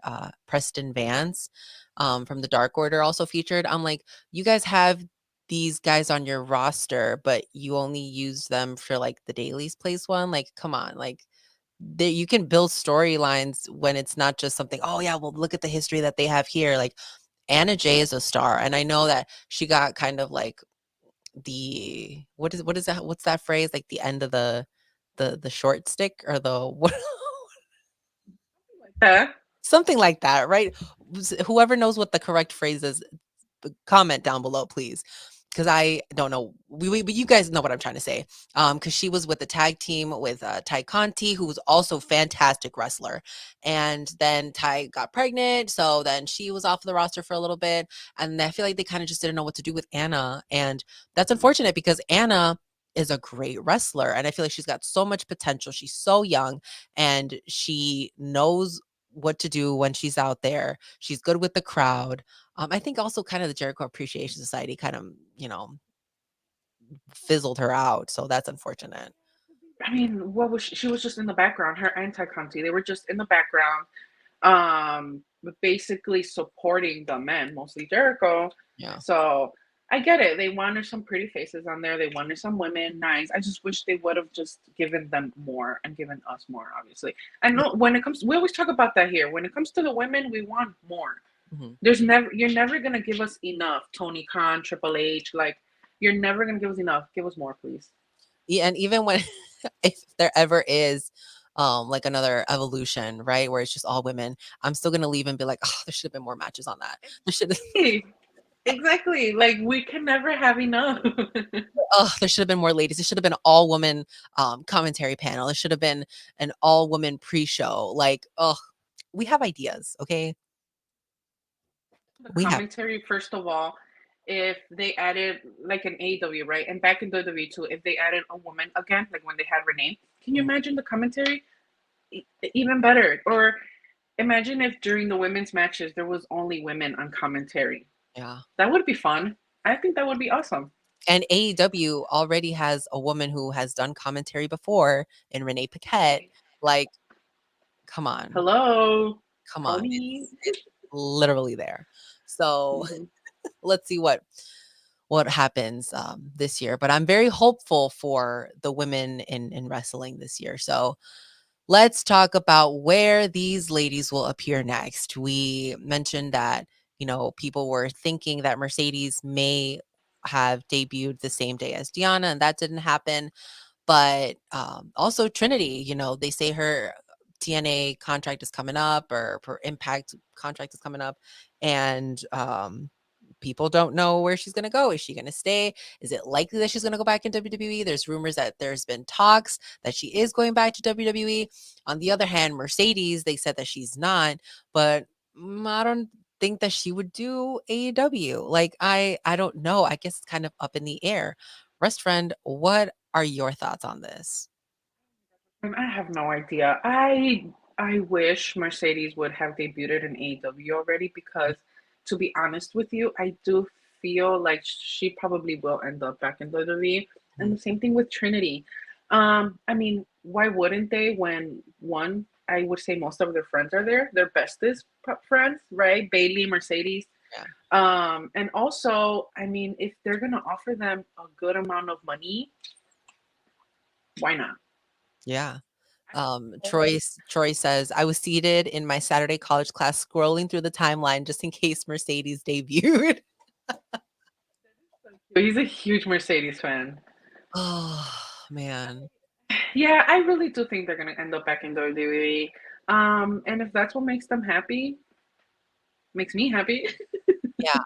A: Preston Vance from the Dark Order also featured. I'm like, you guys have these guys on your roster, but you only use them for like the Daily's Place one. Like, come on, like you can build storylines when it's not just something. Oh yeah, well look at the history that they have here. Like Anna Jay is a star, and I know that she got kind of like the what is that what's that phrase, like the end of the short stick or the what
B: Huh?
A: something like that, right? Whoever knows what the correct phrase is, comment down below, please. Because I don't know. But you guys know what I'm trying to say. Because she was with the tag team with Ty Conti, who was also fantastic wrestler. And then Ty got pregnant. So then she was off the roster for a little bit. And I feel like they kind of just didn't know what to do with Anna. And that's unfortunate because Anna is a great wrestler. And I feel like she's got so much potential. She's so young and she knows what to do when she's out there. She's good with the crowd. I think also kind of the Jericho Appreciation Society kind of, fizzled her out. So that's unfortunate.
B: I mean, what was she was just in the background. Her anti-Conti, they were just in the background, but basically supporting the men, mostly Jericho.
A: Yeah.
B: So I get it. They wanted some pretty faces on there. They wanted some women, nice. I just wish they would have just given them more and given us more. Obviously, I know when it comes, we always talk about that here. When it comes to the women, we want more.
A: Mhm.
B: You're never gonna give us enough. Tony Khan, Triple H, like you're never gonna give us enough. Give us more, please.
A: Yeah, and even when if there ever is like another evolution, right, where it's just all women, I'm still gonna leave and be like, oh, there should have been more matches on that. There should
B: Hey, exactly. Like we can never have enough.
A: oh, there should have been more ladies. There should have been all woman commentary panel. There should have been an all woman pre-show. Like, oh, we have ideas, okay?
B: The
A: We have
B: commentary, first of all, if they added like an AEW, right? And back in WWE too, if they added a woman again, like when they had Renee, can you
A: mhm,
B: imagine the commentary? Even better. Or imagine if during the women's matches there was only women on commentary.
A: yeah.
B: That would be fun. I think that would be awesome.
A: And AEW already has a woman who has done commentary before in Renee Paquette. Like, come on,
B: Hello,
A: come
B: call
A: on.
B: me.
A: It's literally there. So
B: Mhm.
A: let's see what happens this year. But I'm very hopeful for the women in wrestling this year. So let's talk about where these ladies will appear next. We mentioned that, people were thinking that Mercedes may have debuted the same day as Diana, and that didn't happen. But also Trinity, they say her TNA contract is coming up or her Impact contract is coming up. And people don't know where she's going to go. Is she going to stay? Is it likely that she's going to go back in WWE? There's rumors that there's been talks that she is going back to WWE. On the other hand, Mercedes, they said that she's not, but I don't think that she would do AEW. Like I don't know. I guess it's kind of up in the air. Rest friend, what are your thoughts on this?
B: I have no idea. I wish Mercedes would have debuted in AEW already because, to be honest with you, I do feel like she probably will end up back in WWE. And
A: Mhm.
B: the same thing with Trinity. I mean, why wouldn't they? When one, I would say most of their friends are there, their bestest friends, right? Bailey, Mercedes.
A: Yeah.
B: And also, I mean, if they're gonna offer them a good amount of money, why not?
A: Yeah.
B: Oh,
A: Troy says, I was seated in my Saturday college class scrolling through the timeline just in case Mercedes debuted.
B: he's a huge Mercedes fan.
A: Oh man.
B: Yeah, I really do think they're gonna end up back in WWE. And if that's what makes them happy, makes me happy,
A: Yeah.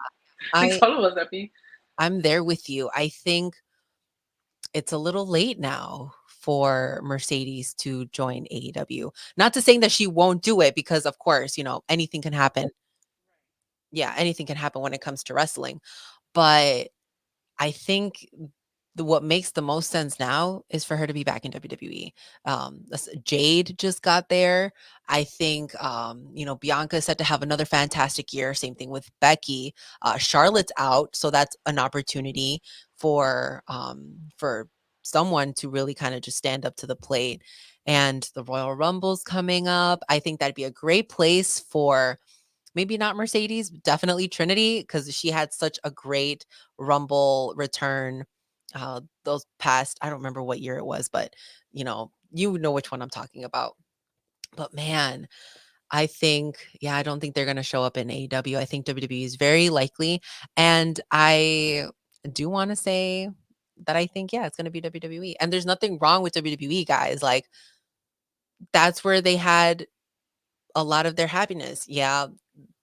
B: makes
A: I
B: all of us happy.
A: I'm there with you. I think it's a little late now for Mercedes to join AEW. Not to say that she won't do it because of course, anything can happen. Yeah, anything can happen when it comes to wrestling. But I think what makes the most sense now is for her to be back in WWE. Jade just got there. I think Bianca is set to have another fantastic year. Same thing with Becky. Charlotte's out, so that's an opportunity for someone to really kind of just stand up to the plate. And the Royal Rumble's coming up. I think that'd be a great place for maybe not Mercedes, definitely Trinity, because she had such a great Rumble return. Those past, I don't remember what year it was, but you know which one I'm talking about. But man, I think, yeah, I don't think they're going to show up in AEW. I think WWE is very likely. And I do want to say that I think, yeah, it's going to be WWE. And there's nothing wrong with WWE, guys. Like, that's where they had a lot of their happiness. Yeah,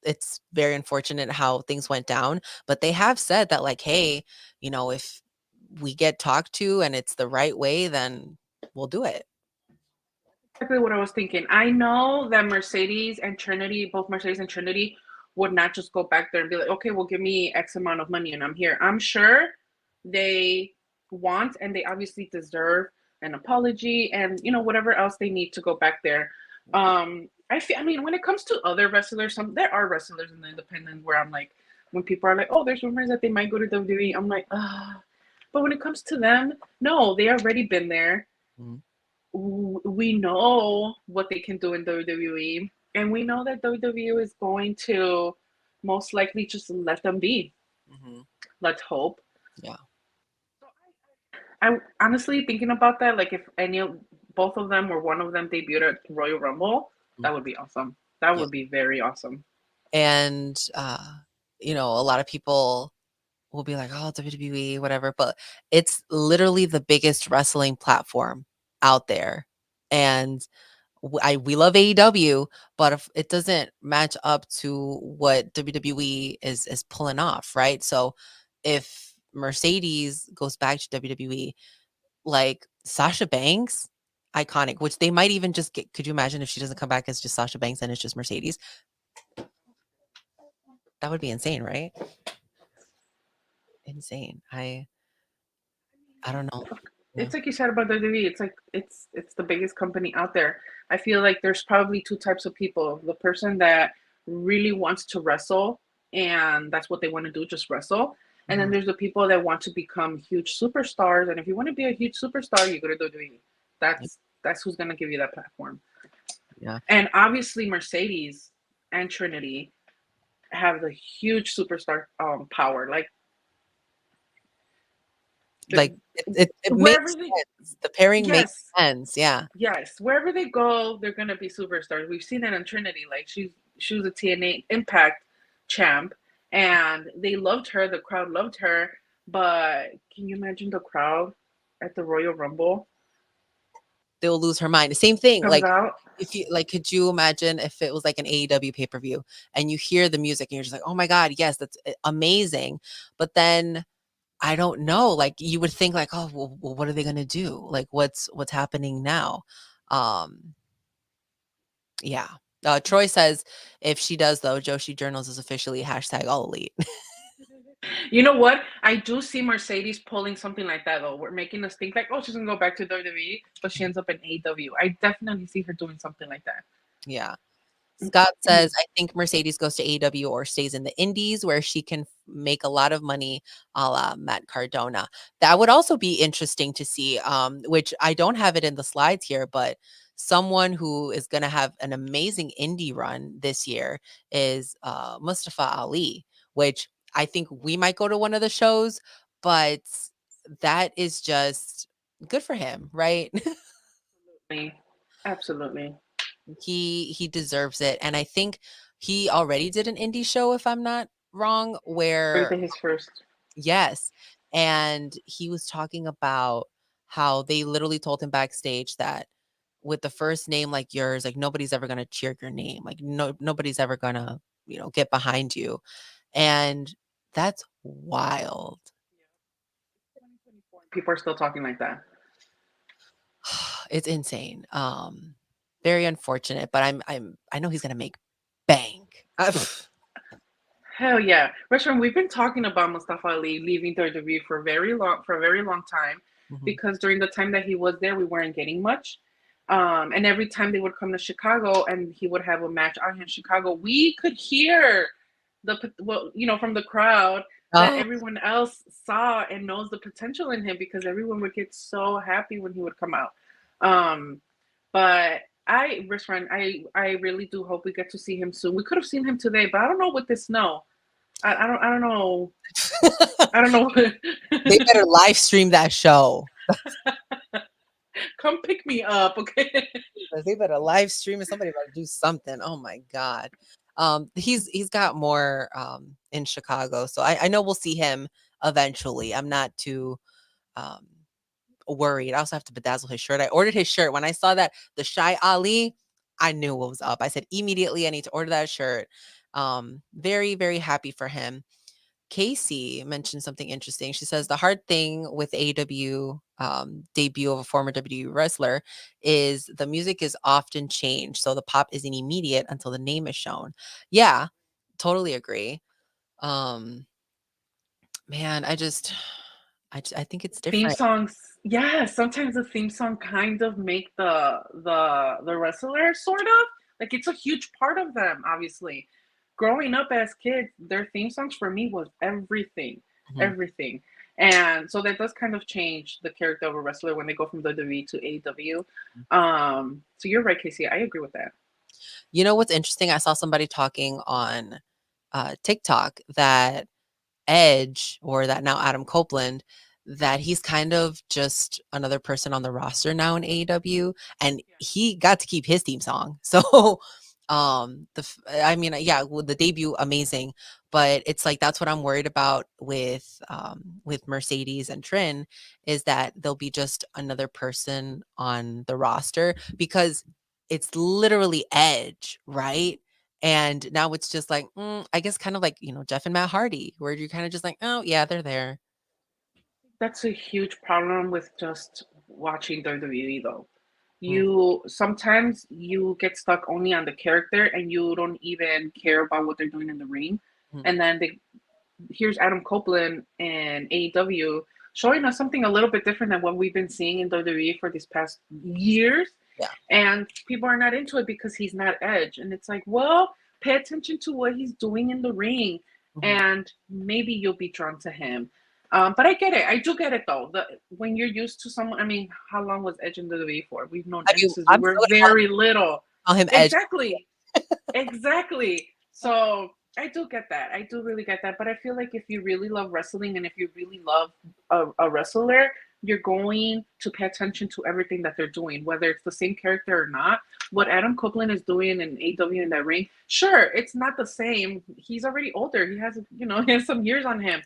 A: it's very unfortunate how things went down, but they have said that, like, hey, if we get talked to and it's the right way, then we'll do it.
B: Exactly what I was thinking. I know that both Mercedes and Trinity, would not just go back there and be like, okay, well, give me X amount of money and I'm here. I'm sure they want and they obviously deserve an apology and whatever else they need to go back there. I mean, when it comes to other wrestlers, there are wrestlers in the independent where I'm like, when people are like, oh, there's rumors that they might go to WWE, I'm like, ah. But when it comes to them, no, they already been there.
A: Mhm.
B: We know what they can do in WWE, and we know that WWE is going to most likely just let them be.
A: Mhm.
B: Let's hope.
A: Yeah.
B: I honestly thinking about that, like if both of them or one of them debuted at Royal Rumble,
A: Mm.
B: that would be awesome. That
A: Yeah.
B: would be very awesome.
A: And a lot of people will be like, oh, WWE, whatever, but it's literally the biggest wrestling platform out there. And we love AEW, but if it doesn't match up to what WWE is pulling off, right? So if Mercedes goes back to WWE, like Sasha Banks, iconic, which they might even just get. Could you imagine if she doesn't come back as just Sasha Banks and it's just Mercedes? That would be insane, right? Insane. I don't know. Yeah.
B: It's like you said about WWE. It's like it's the biggest company out there. I feel like there's probably two types of people: the person that really wants to wrestle and that's what they want to do, just wrestle. And then
A: Mhm.
B: there's the people that want to become huge superstars. And if you want to be a huge superstar, you go to WWE.
A: Yep.
B: That's who's gonna give you that platform.
A: Yeah.
B: And obviously Mercedes and Trinity have the huge superstar power. Like
A: Like
B: the,
A: it
B: wherever
A: makes
B: they
A: sense. The pairing makes
B: yes,
A: sense. Yeah.
B: yes, wherever they go, they're gonna be superstars. We've seen it in Trinity. Like she was a TNA Impact champ, and they loved her. The crowd loved her. But can you imagine the crowd at the Royal Rumble
A: They'll lose her mind. The same thing.
B: comes
A: Like
B: out?
A: if you like, could you imagine if it was like an AEW pay-per-view and you hear the music and you're just like, oh my God, yes, that's amazing. But then I don't know. Like you would think like, oh, well, what are they gonna do? Like what's happening now? Um, yeah. Troy says if she does though, Joshi Journals is officially hashtag all elite.
B: You know what? I do see Mercedes pulling something like that though. We're making us think like, oh, she's gonna go back to WWE, but she ends up in AEW. I definitely see her doing something like that.
A: Yeah. Scott says, I think Mercedes goes to AEW or stays in the Indies where she can make a lot of money a la Matt Cardona. That would also be interesting to see, which I don't have it in the slides here, but someone who is going to have an amazing indie run this year is Mustafa Ali, which I think we might go to one of the shows, but that is just good for him, right?
B: Absolutely. Absolutely.
A: He deserves it, and I think he already did an indie show, if I'm not wrong,
B: Or
A: where
B: his first.
A: yes, and he was talking about how they literally told him backstage that with the first name like yours, like nobody's ever gonna cheer your name, like nobody's ever gonna get behind you, and that's wild.
B: People are still talking like that.
A: It's insane. Very unfortunate, but I know he's gonna make bank.
B: Hell yeah, Restaurant. We've been talking about Mustafa Ali leaving WWE for a very long time,
A: Mhm.
B: because during the time that he was there, we weren't getting much. And every time they would come to Chicago and he would have a match out here in Chicago, we could hear from the crowd that
A: Oh,
B: everyone else saw and knows the potential in him, because everyone would get so happy when he would come out. Um, but Wrist Friend, I really do hope we get to see him soon. We could have seen him today, but I don't know with the snow. I don't know. I don't know.
A: they better live stream that show.
B: Come pick me up, okay?
A: They better live stream it. Somebody better do something. Oh my God. He's got more in Chicago. So I know we'll see him eventually. I'm not too um worried. I also have to bedazzle his shirt. I ordered his shirt. When I saw that the Shy Ali, I knew what was up. I said immediately I need to order that shirt. Very, very happy for him. Casey mentioned something interesting. She says the hard thing with AW debut of a former WWE wrestler is the music is often changed, so the pop isn't immediate until the name is shown. Yeah, totally agree. Um, man, I think it's
B: Theme
A: different.
B: songs, yeah, sometimes the theme song kind of make the wrestler, sort of like it's a huge part of them. Obviously, growing up as kids, their theme songs for me was everything,
A: Mhm.
B: everything. And so that does kind of change the character of a wrestler when they go from WWE to AEW. So you're right, Casey, I agree with that.
A: You know what's interesting? I saw somebody talking on TikTok that Edge, or that now Adam Copeland, that he's kind of just another person on the roster now in AEW, and he got to keep his theme song. So, I mean, yeah, with the debut, amazing, but it's like that's what I'm worried about with Mercedes and Trin, is that they'll be just another person on the roster because it's literally Edge, right? And now it's just like, I guess kind of like, Jeff and Matt Hardy, where you're kind of just like, oh, yeah, they're there.
B: That's a huge problem with just watching WWE though.
A: Mm,
B: You sometimes you get stuck only on the character and you don't even care about what they're doing in the ring.
A: mm,
B: And then here's Adam Copeland and AEW showing us something a little bit different than what we've been seeing in WWE for these past years.
A: yeah.
B: And people are not into it because he's not Edge. And it's like, well, pay attention to what he's doing in the ring,
A: Mhm.
B: and maybe you'll be drawn to him. But I get it. I do get it though. When you're used to someone, I mean, how long was Edge in the WWE for? We've known
A: I
B: Edge
A: mean,
B: since we
A: I'm
B: were
A: still gonna
B: very little.
A: call him Edge.
B: Exactly. Exactly. So I do get that. I do really get that. But I feel like if you really love wrestling and if you really love a wrestler, you're going to pay attention to everything that they're doing, whether it's the same character or not. What Adam Copeland is doing in AW in that ring, sure, it's not the same. He's already older. He has, he has some years on him,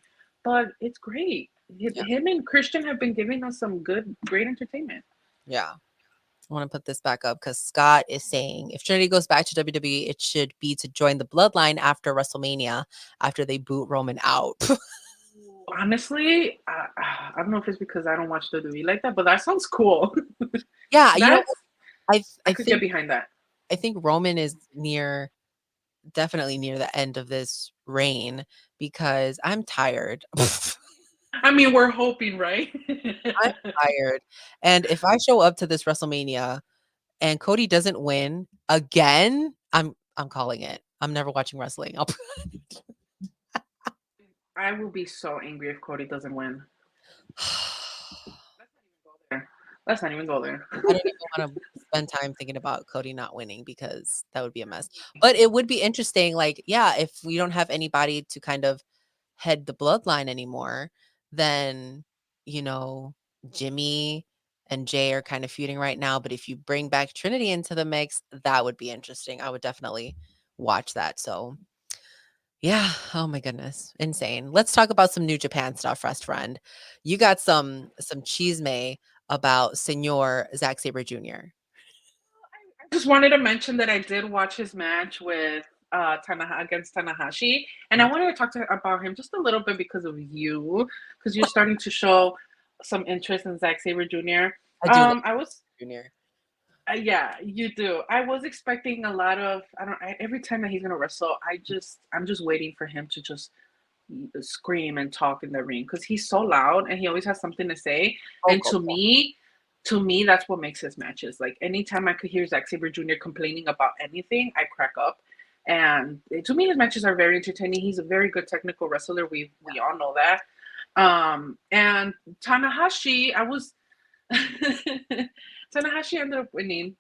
B: but it's great.
A: Yeah.
B: Him and Christian have been giving us some good, great entertainment.
A: Yeah. I want to put this back up because Scott is saying if Trinity goes back to WWE, it should be to join the bloodline after WrestleMania, after they boot Roman out.
B: Honestly, I don't know if it's because I don't watch WWE like that, but that sounds cool.
A: Yeah,
B: That's
A: I
B: I
A: I
B: could get
A: think
B: behind that.
A: I think Roman is definitely near the end of this reign because I'm tired.
B: I mean, we're hoping, right?
A: I'm tired. And if I show up to this WrestleMania and Cody doesn't win again, I'm calling it. I'm never watching wrestling.
B: I will be so angry if Cody doesn't win. Let's not even go there.
A: I don't even wanna spend time thinking about Cody not winning because that would be a mess. But it would be interesting, like, yeah, if we don't have anybody to kind of head the bloodline anymore, then, you know, Jimmy and Jay are kind of feuding right now, but if you bring back Trinity into the mix, that would be interesting. I would definitely watch that. So, yeah, oh my goodness, insane. Let's talk about some New Japan stuff, Rest Friend. You got some chisme about Senor Zack Sabre Jr.
B: I just wanted to mention that I did watch his match with against Tanahashi, and I wanted to talk about him just a little bit because of you, because you're starting to show some interest in Zack Sabre Jr.
A: I do love
B: I was
A: Junior.
B: Yeah, you do. I was expecting a lot of. Every time that he's gonna wrestle, I'm just waiting for him to just scream and talk in the ring because he's so loud and he always has something to say. And
A: Vocal.
B: to me, that's what makes his matches. Like anytime I could hear Zack Sabre Jr. complaining about anything, I crack up. And to me, his matches are very entertaining. He's a very good technical wrestler. We all know that. And Tanahashi, I was Tanahashi ended up winning,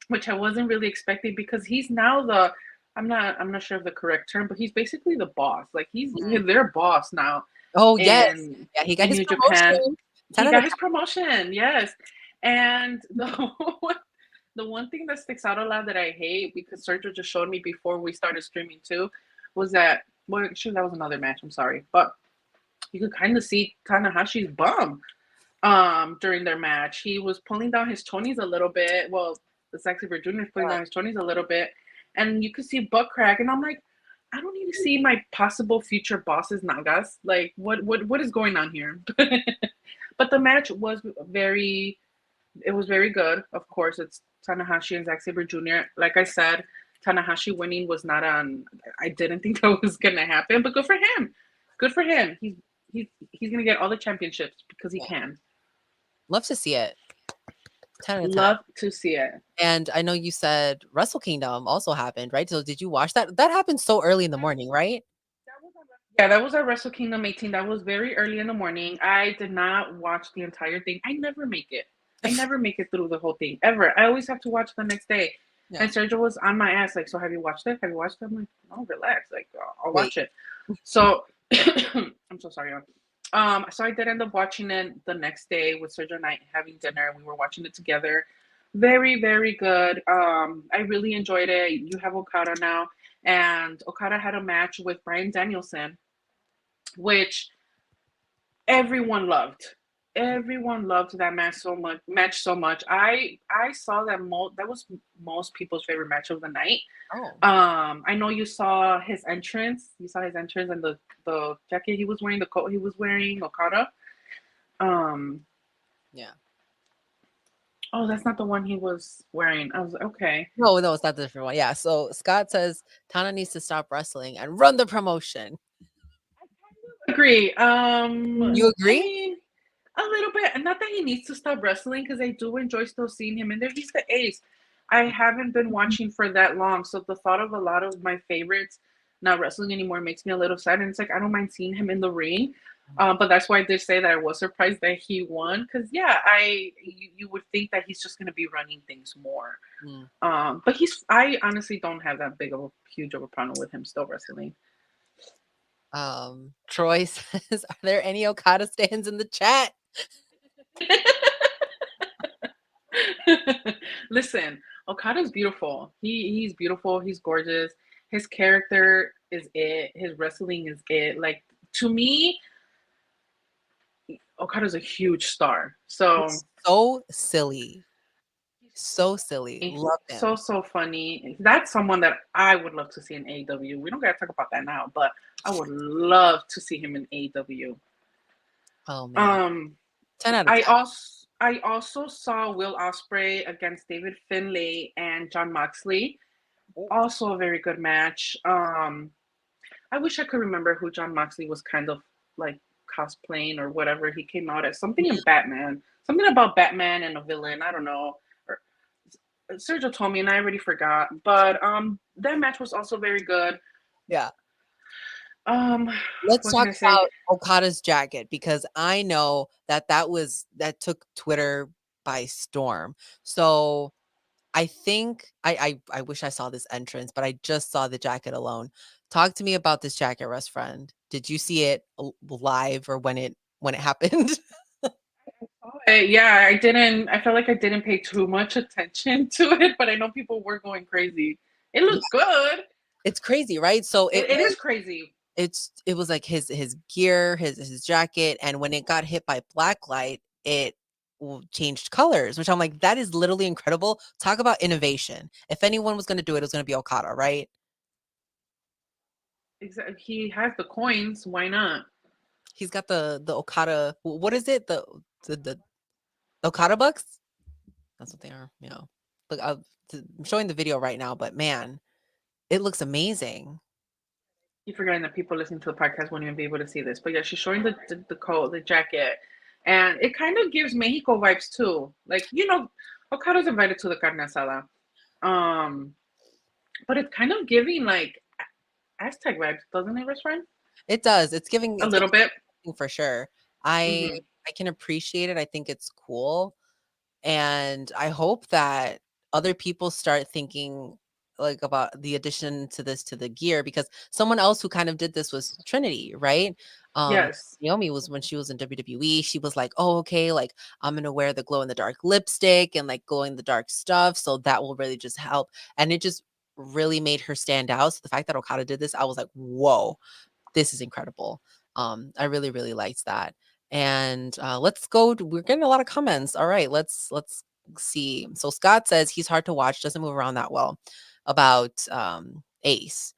B: which I wasn't really expecting because he's now the I'm not sure of the correct term, but he's basically the boss. Like he's
A: Mm.
B: their boss now
A: Oh, yes.
B: in
A: Yeah, he got
B: in
A: his
B: New Japan.
A: promotion.
B: He
A: 10 out
B: got
A: of
B: his promotion, yes. And the one thing that sticks out a lot that I hate because Sergio just showed me before we started streaming too was that well, actually that was another match. I'm sorry, but you could kind of see Tanahashi's bum during their match. He was pulling down his chonies a little bit. Well, the Sexy Bird Jr. is pulling down his chonies a little bit, and you could see butt crack. And I'm like, I don't need to see my possible future boss's nagas. Like, what is going on here? But the match was it was very good. Of course, it's Tanahashi and Zack Sabre Jr. Like I said, Tanahashi winning was not on. I didn't think that was gonna happen, but good for him. Good for him. He's gonna get all the championships because he
A: yeah.
B: can.
A: Love to see it. 10 out of 10.
B: Love to see it.
A: And I know you said Wrestle Kingdom also happened, right? So did you watch that? That happened so early in the morning, right?
B: Yeah, that was at Wrestle Kingdom 18. That was very early in the morning. I did not watch the entire thing. I never make it. I never make it through the whole thing ever. I always have to watch the next day.
A: Yeah.
B: And Sergio was on my ass, like, so have you watched it? Have you watched it? I'm like, oh, relax. Like, I'll
A: Wait.
B: watch it. So, I'm so sorry. So I did end up watching it the next day with Sergio and I having dinner. We were watching it together. Very, very good. I really enjoyed it. You have Okada now, and Okada had a match with Bryan Danielson, which everyone loved. Everyone loved that match so much. I saw that that was most people's favorite match of the night.
A: Oh.
B: I know you saw his entrance. You saw his entrance and the jacket he was wearing, the coat he was wearing, Okada.
A: Yeah.
B: Oh, that's not the one he was wearing. I was like, okay.
A: No, it's not the different one. Yeah. So Scott says Tana needs to stop wrestling and run the promotion.
B: Agree.
A: You
B: I
A: agree?
B: mean, a little bit. Not that he needs to stop wrestling because I do enjoy still seeing him in there. He's the ace. I haven't been watching for that long, so the thought of a lot of my favorites not wrestling anymore makes me a little sad. And it's like I don't mind seeing him in the ring, but that's why I did say that I was surprised that he won because yeah, you would think that he's just gonna be running things more. But I honestly don't have that big of a huge of a problem with him still wrestling.
A: Troy says, are there any Okada stands in the chat?
B: Listen, Okada's beautiful. He's beautiful. He's gorgeous. His character is it. His wrestling is it. Like to me, Okada's a huge star. So
A: It's so silly. So silly. Love him.
B: so funny. That's someone that I would love to see in AEW. We don't gotta talk about that now, but I would love to see him in AEW.
A: Oh man. 10 out of 10.
B: I also saw Will Ospreay against David Finlay and Jon Moxley. Also a very good match. I wish I could remember who Jon Moxley was kind of like cosplaying or whatever he came out as. Something in Batman. Something about Batman and a villain. I don't know. Sergio told me and I already forgot. But that match was also very good.
A: Yeah.
B: Let's
A: talk about Okada's jacket because I know that took Twitter by storm. So I think I wish I saw this entrance, but I just saw the jacket alone. Talk to me about this jacket, Russ friend. Did you see it live or when it happened?
B: Yeah, I didn't. I felt like I didn't pay too much attention to it, but I know people were going crazy. It looked good.
A: It's crazy, right? So
B: it is crazy.
A: It was like his gear, his jacket, and when it got hit by blacklight, it changed colors, which I'm like, that is literally incredible. Talk about innovation. If anyone was going to do it, it was going to be Okada, right?
B: Exactly. He has the coins. Why not?
A: He's got the Okada. What is it? The Okada bucks. That's what they are. You know, look, I'm showing the video right now, but man, it looks amazing.
B: You're forgetting that people listening to the podcast won't even be able to see this, but yeah, she's showing the coat, the jacket, and it kind of gives Mexico vibes too. Like Okada's invited to the carne asada. but it's kind of giving like Aztec vibes, doesn't it, Wrestfriend?
A: It does. It's giving
B: A little bit.
A: for sure. I
B: Hmm.
A: I can appreciate it. I think it's cool. And I hope that other people start thinking like about the addition to this to the gear because someone else who kind of did this was Trinity, right?
B: Yes.
A: Naomi was when she was in WWE, she was like, "Oh, okay, like I'm gonna wear the glow in the dark lipstick and like glow in the dark stuff, so that will really just help." And it just really made her stand out. So the fact that Okada did this, I was like, "Whoa, this is incredible." I really, really liked that. And let's go. We're getting a lot of comments. All right, let's see. So Scott says he's hard to watch, doesn't move around that well. About Ace,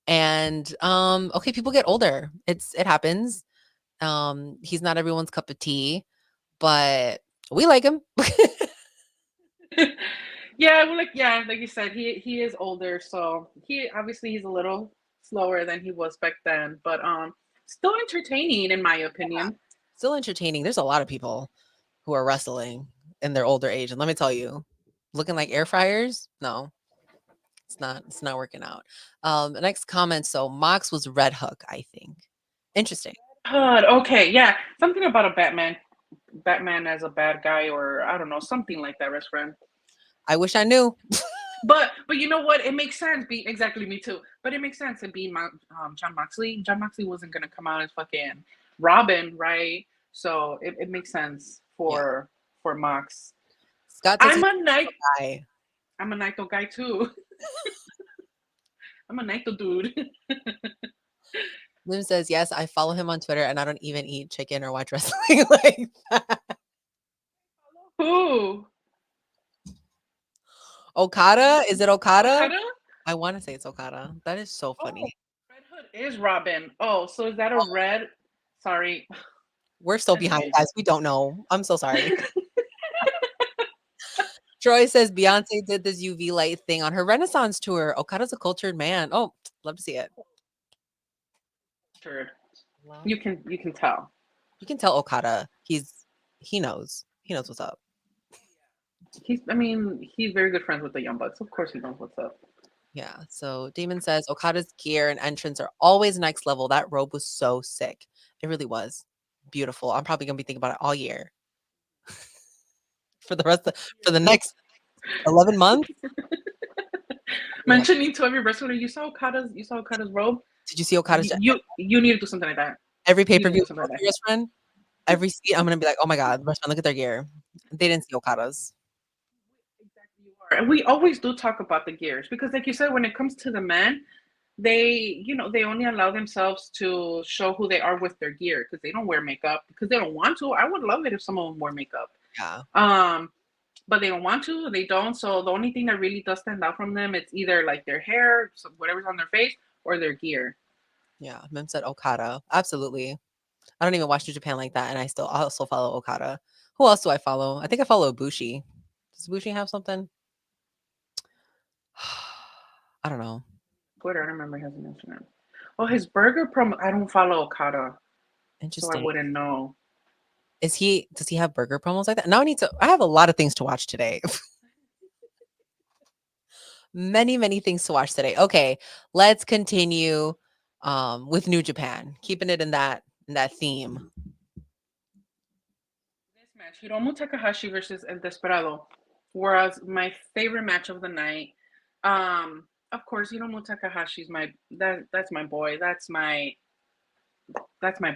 A: and okay, people get older. It happens. He's not everyone's cup of tea, but we like him.
B: Yeah, well, like you said, he is older, so he obviously he's a little slower than he was back then, but still entertaining in my opinion.
A: Still entertaining. There's a lot of people who are wrestling in their older age, and let me tell you, looking like air fryers. No, it's not working out. The next comment, so Mox was Red Hook, I think. Interesting.
B: But okay, yeah, something about a Batman as a bad guy, or I don't know, something like that, best friend.
A: I wish I knew.
B: But you know what? It makes sense. Be exactly me too. But it makes sense to be John Moxley. John Moxley wasn't gonna come out as fucking Robin, right? So it makes sense
A: Yeah.
B: for Mox.
A: Scott says
B: I'm
A: he's
B: a night.
A: a guy.
B: I'm a Naito guy too. I'm a Naito dude.
A: Lim says, yes, I follow him on Twitter and I don't even eat chicken or watch wrestling like that.
B: Who?
A: Okada? Is it Okada?
B: Okada?
A: I want to say it's Okada. That is so
B: Oh,
A: funny.
B: Red Hood is Robin. Oh, so is that a
A: Oh,
B: red? Sorry.
A: we're so behind,
B: Anyways.
A: guys. We don't know. I'm so sorry. Troy says Beyonce did this UV light thing on her Renaissance tour. Okada's a cultured man. Oh, love to see it.
B: Sure.
A: Love.
B: You can tell.
A: You can tell Okada. He knows. He knows what's up.
B: He's very good friends with the Young Bucks. Of course he knows what's up.
A: Yeah. So Damon says Okada's gear and entrance are always next level. That robe was so sick. It really was beautiful. I'm probably gonna be thinking about it all year for the for the next 11 months. Yeah.
B: Mentioning to every wrestler, you saw Okada's robe.
A: Did you see Okada's
B: You need to do something like that.
A: every pay
B: You
A: per
B: need to
A: view?
B: do something like that.
A: Best friend, every seat. I'm gonna be like, oh my god, best friend, look at their gear. They didn't see Okada's.
B: Exactly, you are. And we always do talk about the gears because, like you said, when it comes to the men, they only allow themselves to show who they are with their gear because they don't wear makeup because they don't want to. I would love it if someone wore makeup.
A: Yeah.
B: Um, but they don't want to. They don't. So the only thing that really does stand out from them, it's either like their hair, so whatever's on their face, or their gear.
A: Yeah. Mem said Okada. Absolutely. I don't even watch New Japan like that, and I still also follow Okada. Who else do I follow? I think I follow Bushi. Does Bushi have something? I don't know.
B: Twitter, I don't remember his Instagram. Oh, his burger promo. I don't follow Okada, so I
A: Interesting.
B: wouldn't know.
A: Does he have burger promos like that? Now I have a lot of things to watch today. Many, many things to watch today. Okay, let's continue with New Japan. Keeping it in that theme.
B: This match, Hiromu Takahashi versus El Desperado, was my favorite match of the night. Of course, Hiromu Takahashi's that's my boy. That's my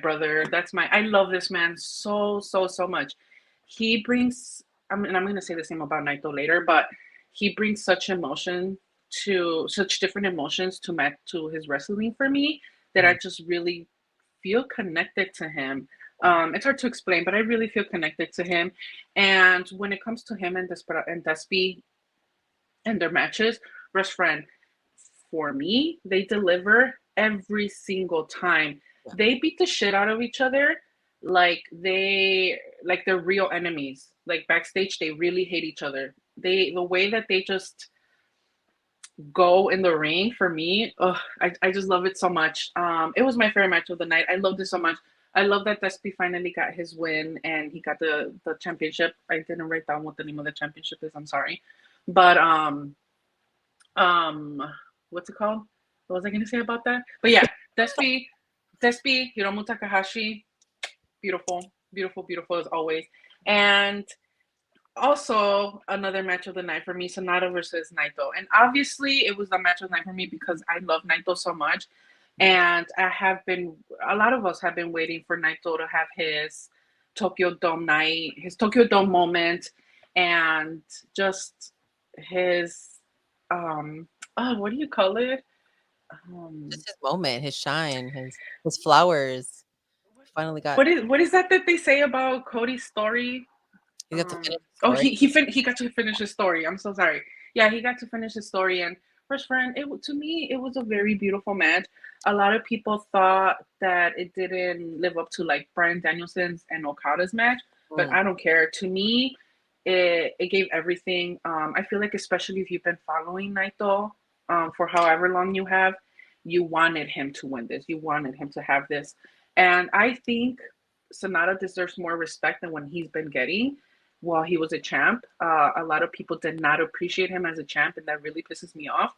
B: brother. I love this man so much. He brings and I'm gonna say the same about Naito later, but he brings such different emotions to his wrestling for me that I
A: Mhm.
B: just really feel connected to him. It's hard to explain, but I really feel connected to him. And when it comes to him and Despy and their matches, Rush Friend, for me, they deliver every single time.
A: Yeah.
B: They beat the shit out of each other like they're real enemies. Like backstage, they really hate each other. The way that they just go in the ring for me, I just love it so much. It was my favorite match of the night. I loved it so much. I love that Despy finally got his win and he got the championship. I didn't write down what the name of the championship is. I'm sorry, but um what's it called? What was I gonna say about that? But yeah, Despi, Hiromu Takahashi, beautiful, beautiful, beautiful as always. And also another match of the night for me, Sonata versus Naito. And obviously it was the match of the night for me because I love Naito so much. And a lot of us have been waiting for Naito to have his Tokyo Dome night, his Tokyo Dome moment, and just his, what do you call it?
A: Just his moment, his shine, his flowers. Finally got
B: What is that they say about Cody's story?
A: he got to finish the
B: Oh,
A: story.
B: he got to finish his story. I'm so sorry. Yeah, he got to finish his story. And first friend, to me it was a very beautiful match. A lot of people thought that it didn't live up to like Bryan Danielson's and Okada's match, but
A: Mm,
B: I don't care. To me, it gave everything. I feel like especially if you've been following Naito for however long you have, you wanted him to win this. You wanted him to have this, and I think Sonata deserves more respect than when he's been getting while he was a champ. A lot of people did not appreciate him as a champ, and that really pisses me off.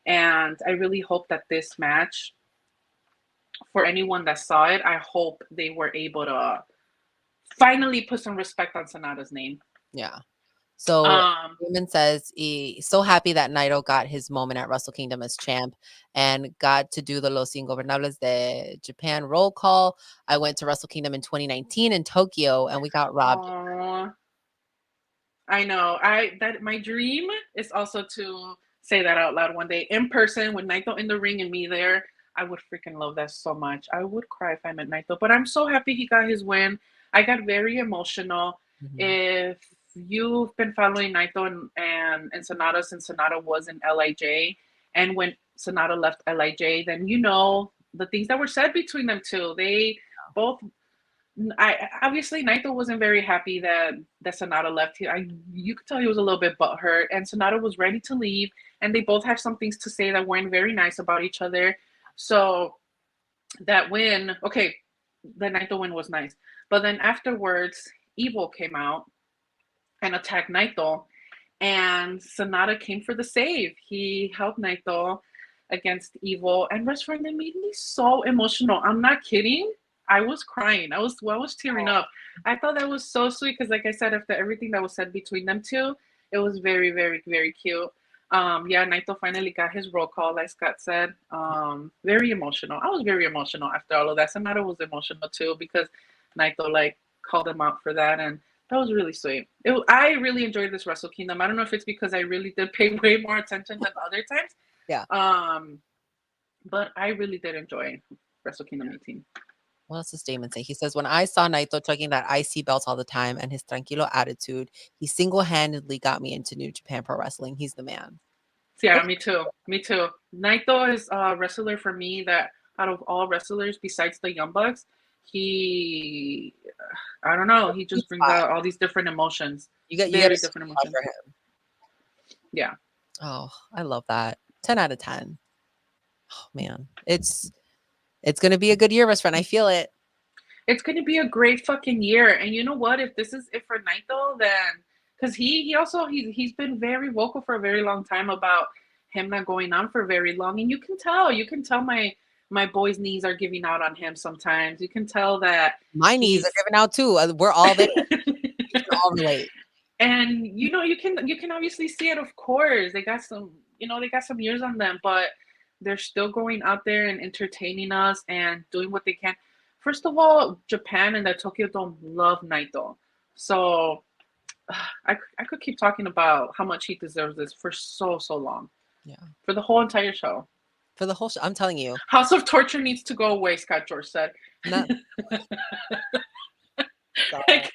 B: And I really hope that this match, for anyone that saw it, I hope they were able to finally put some respect on Sonata's name.
A: yeah. So
B: Um,
A: Raymond says he's so happy that Naito got his moment at Wrestle Kingdom as champ and got to do the Los Ingobernables de Japan roll call. I went to Wrestle Kingdom in 2019 in Tokyo and we got robbed.
B: oh, I know. That my dream is also to say that out loud one day in person with Naito in the ring and me there. I would freaking love that so much. I would cry if I met Naito, but I'm so happy he got his win. I got very emotional.
A: Mhm.
B: If you've been following Naito and Sonata since Sonata was in LIJ, and when Sonata left LIJ, then you know the things that were said between them two. They both I obviously Naito wasn't very happy that Sonata left. You could tell he was a little bit butthurt, and Sonata was ready to leave. And they both have some things to say that weren't very nice about each other. So that win, okay, the Naito win was nice, but then afterwards, Evil came out and attacked Naito, and Sonata came for the save. He helped Naito against Evil, and Wrestfriends, they made me so emotional. I'm not kidding. I was crying. I was tearing up. I thought that was so sweet because, like I said, after everything that was said between them two, it was very, very, very cute. Yeah, Naito finally got his roll call, like Scott said. Very emotional. I was very emotional after all of that. Sonata was emotional too because Naito like called him out for that, and that was really sweet. I really enjoyed this Wrestle Kingdom. I don't know if it's because I really did pay way more attention than other times.
A: Yeah.
B: Um, but I really did enjoy Wrestle Kingdom 18.
A: What else does Damon say? He says, when I saw Naito chugging that IC belt all the time and his tranquilo attitude, he single-handedly got me into New Japan Pro Wrestling. He's the man.
B: Yeah, me too. Me too. Naito is a wrestler for me that out of all wrestlers besides the Young Bucks, he, I don't know, he
A: Sweet
B: just brings
A: spot.
B: out all these different emotions.
A: You get a
B: Very
A: sweet
B: different
A: spot
B: emotions.
A: for him.
B: Yeah.
A: Oh, I love that. 10 out of 10. Oh man. It's gonna be a good year, best friend. I feel it.
B: It's going to be a great fucking year. And you know what? If this is it for Naito, then because he's been very vocal for a very long time about him not going on for very long, and you can tell my boy's knees are giving out on him sometimes. You can tell that
A: My knees are
B: he's
A: giving out too. We're all there. We can all relate.
B: and you can obviously see it. Of course, they got some years on them, but they're still going out there and entertaining us and doing what they can. First of all, Japan and the Tokyo Dome love Naito, so I could keep talking about how much he deserves this for so long,
A: Yeah.
B: for the whole entire show.
A: For the whole show. I'm telling you.
B: House of Torture needs to go away, Scott George said.
A: Not God.
B: Like,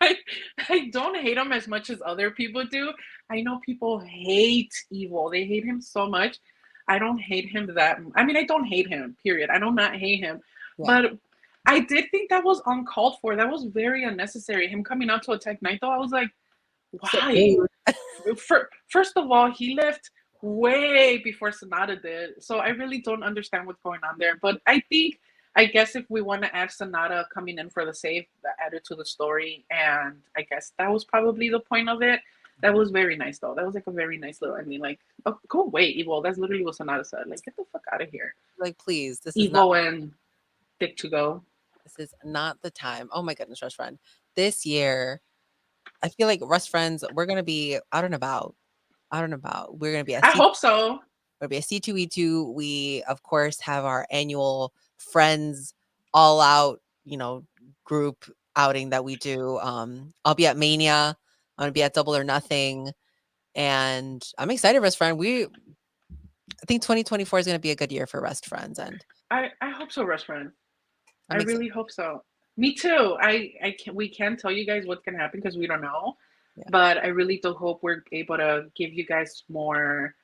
B: I don't hate him as much as other people do. I know people hate Evil. They hate him so much. I don't hate him that. I mean, I don't hate him. Period. I do not hate him,
A: Yeah.
B: but I did think that was uncalled for. That was very unnecessary. Him coming out to attack Naito. I was like,
A: So
B: why?
A: rude.
B: First of all, he left way before Sonata did, so I really don't understand what's going on there. But I guess if we want to add Sonata coming in for the save, that added to the story, and I guess that was probably the point of it. That was very nice though. That was like a very nice little. I mean, like, oh, go away, Evil. That's literally what Sonata said. Like, get the fuck out of here,
A: Like, please,
B: Evil and Dick to go.
A: this is not the time. Oh my goodness, Rush Friend. This year, I feel like Rush Friends, we're gonna be out and about. Out and about. We're gonna be at
B: I hope so.
A: We're gonna be at C2E2. We of course have our annual Friends all out, group outing that we do. I'll be at Mania. I'm gonna be at Double or Nothing. And I'm excited, Rest Friend. I think 2024 is gonna be a good year for Rest Friends, and
B: I hope so, restaurant. I
A: I'm excited.
B: really hope so. Me too. I can we can't tell you guys what's gonna happen because we don't know.
A: Yeah.
B: But I really do hope we're able to give you guys more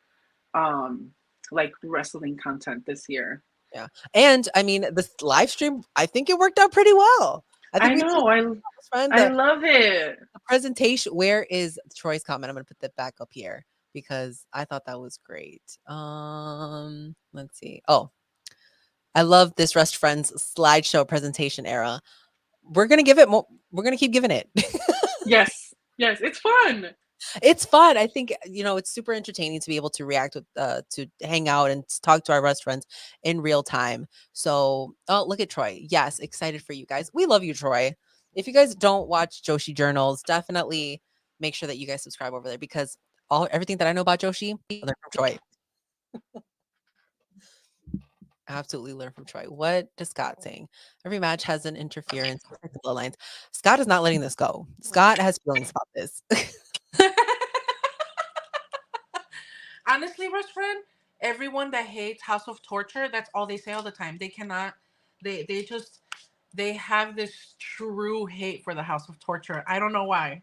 B: like wrestling content this year.
A: Yeah. And I mean, this live stream, I think it worked out pretty well. I think
B: I
A: we did
B: know.
A: Rest Friend.
B: I love it.
A: The presentation, where is Troy's comment? I'm gonna put that back up here because I thought that was great. Let's see. Oh, I love this Rest Friends slideshow presentation era. We're gonna give it more. We're gonna keep giving it.
B: Yes. Yes. It's fun.
A: It's fun. I think it's super entertaining to be able to react with, to hang out and talk to our Rest Friends in real time. So, oh, look at Troy. Yes, excited for you guys. We love you, Troy. If you guys don't watch Joshi Journals, definitely make sure that you guys subscribe over there because everything that I know about Joshi, I learned from Troy. Absolutely learn from Troy. What does Scott saying? Every match has an interference with the bloodlines. Scott is not letting this go. Scott has feelings about this.
B: Honestly, best friend, everyone that hates House of Torture, that's all they say all the time. They cannot. They just they have this true hate for the House of Torture. I don't know why.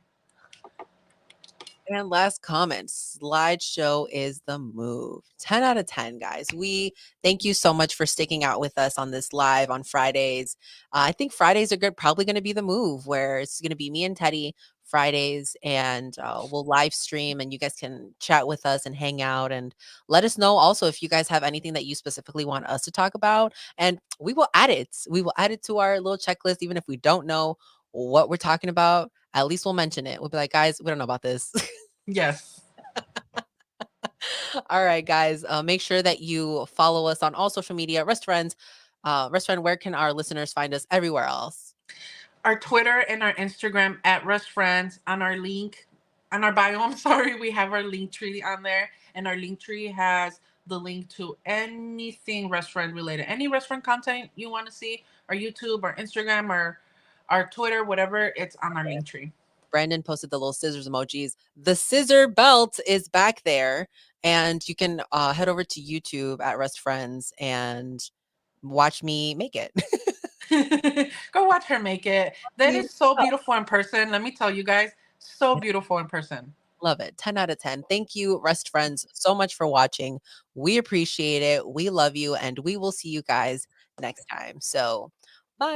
A: And last comment, slideshow is the move. 10 out of 10, guys. We thank you so much for sticking out with us on this live on Fridays. I think Fridays are probably going to be the move where it's going to be me and Teddy Fridays, and we'll live stream and you guys can chat with us and hang out and let us know also if you guys have anything that you specifically want us to talk about. And we will add it. We will add it to our little checklist, even if we don't know what we're talking about. At least we'll mention it. We'll be like, guys, we don't know about this.
B: Yes.
A: All right, guys. Make sure that you follow us on all social media. Rest Friends. Rest Friend, where can our listeners find us everywhere else?
B: Our Twitter and our Instagram at Rust Friends on our link, on our bio. I'm sorry, we have our link tree on there, and our link tree has the link to anything restaurant related, any restaurant content you want to see, our YouTube, our Instagram, or our Twitter, whatever. It's on our link tree.
A: Brandon posted the little scissors emojis. The scissor belt is back there, and you can head over to YouTube at Rest Friends and watch me make it.
B: Go watch her make it. That is so beautiful in person. Let me tell you guys, so beautiful in person.
A: Love it. 10 out of 10. Thank you, Rest Friends, so much for watching. We appreciate it. We love you, and we will see you guys next time. So, bye.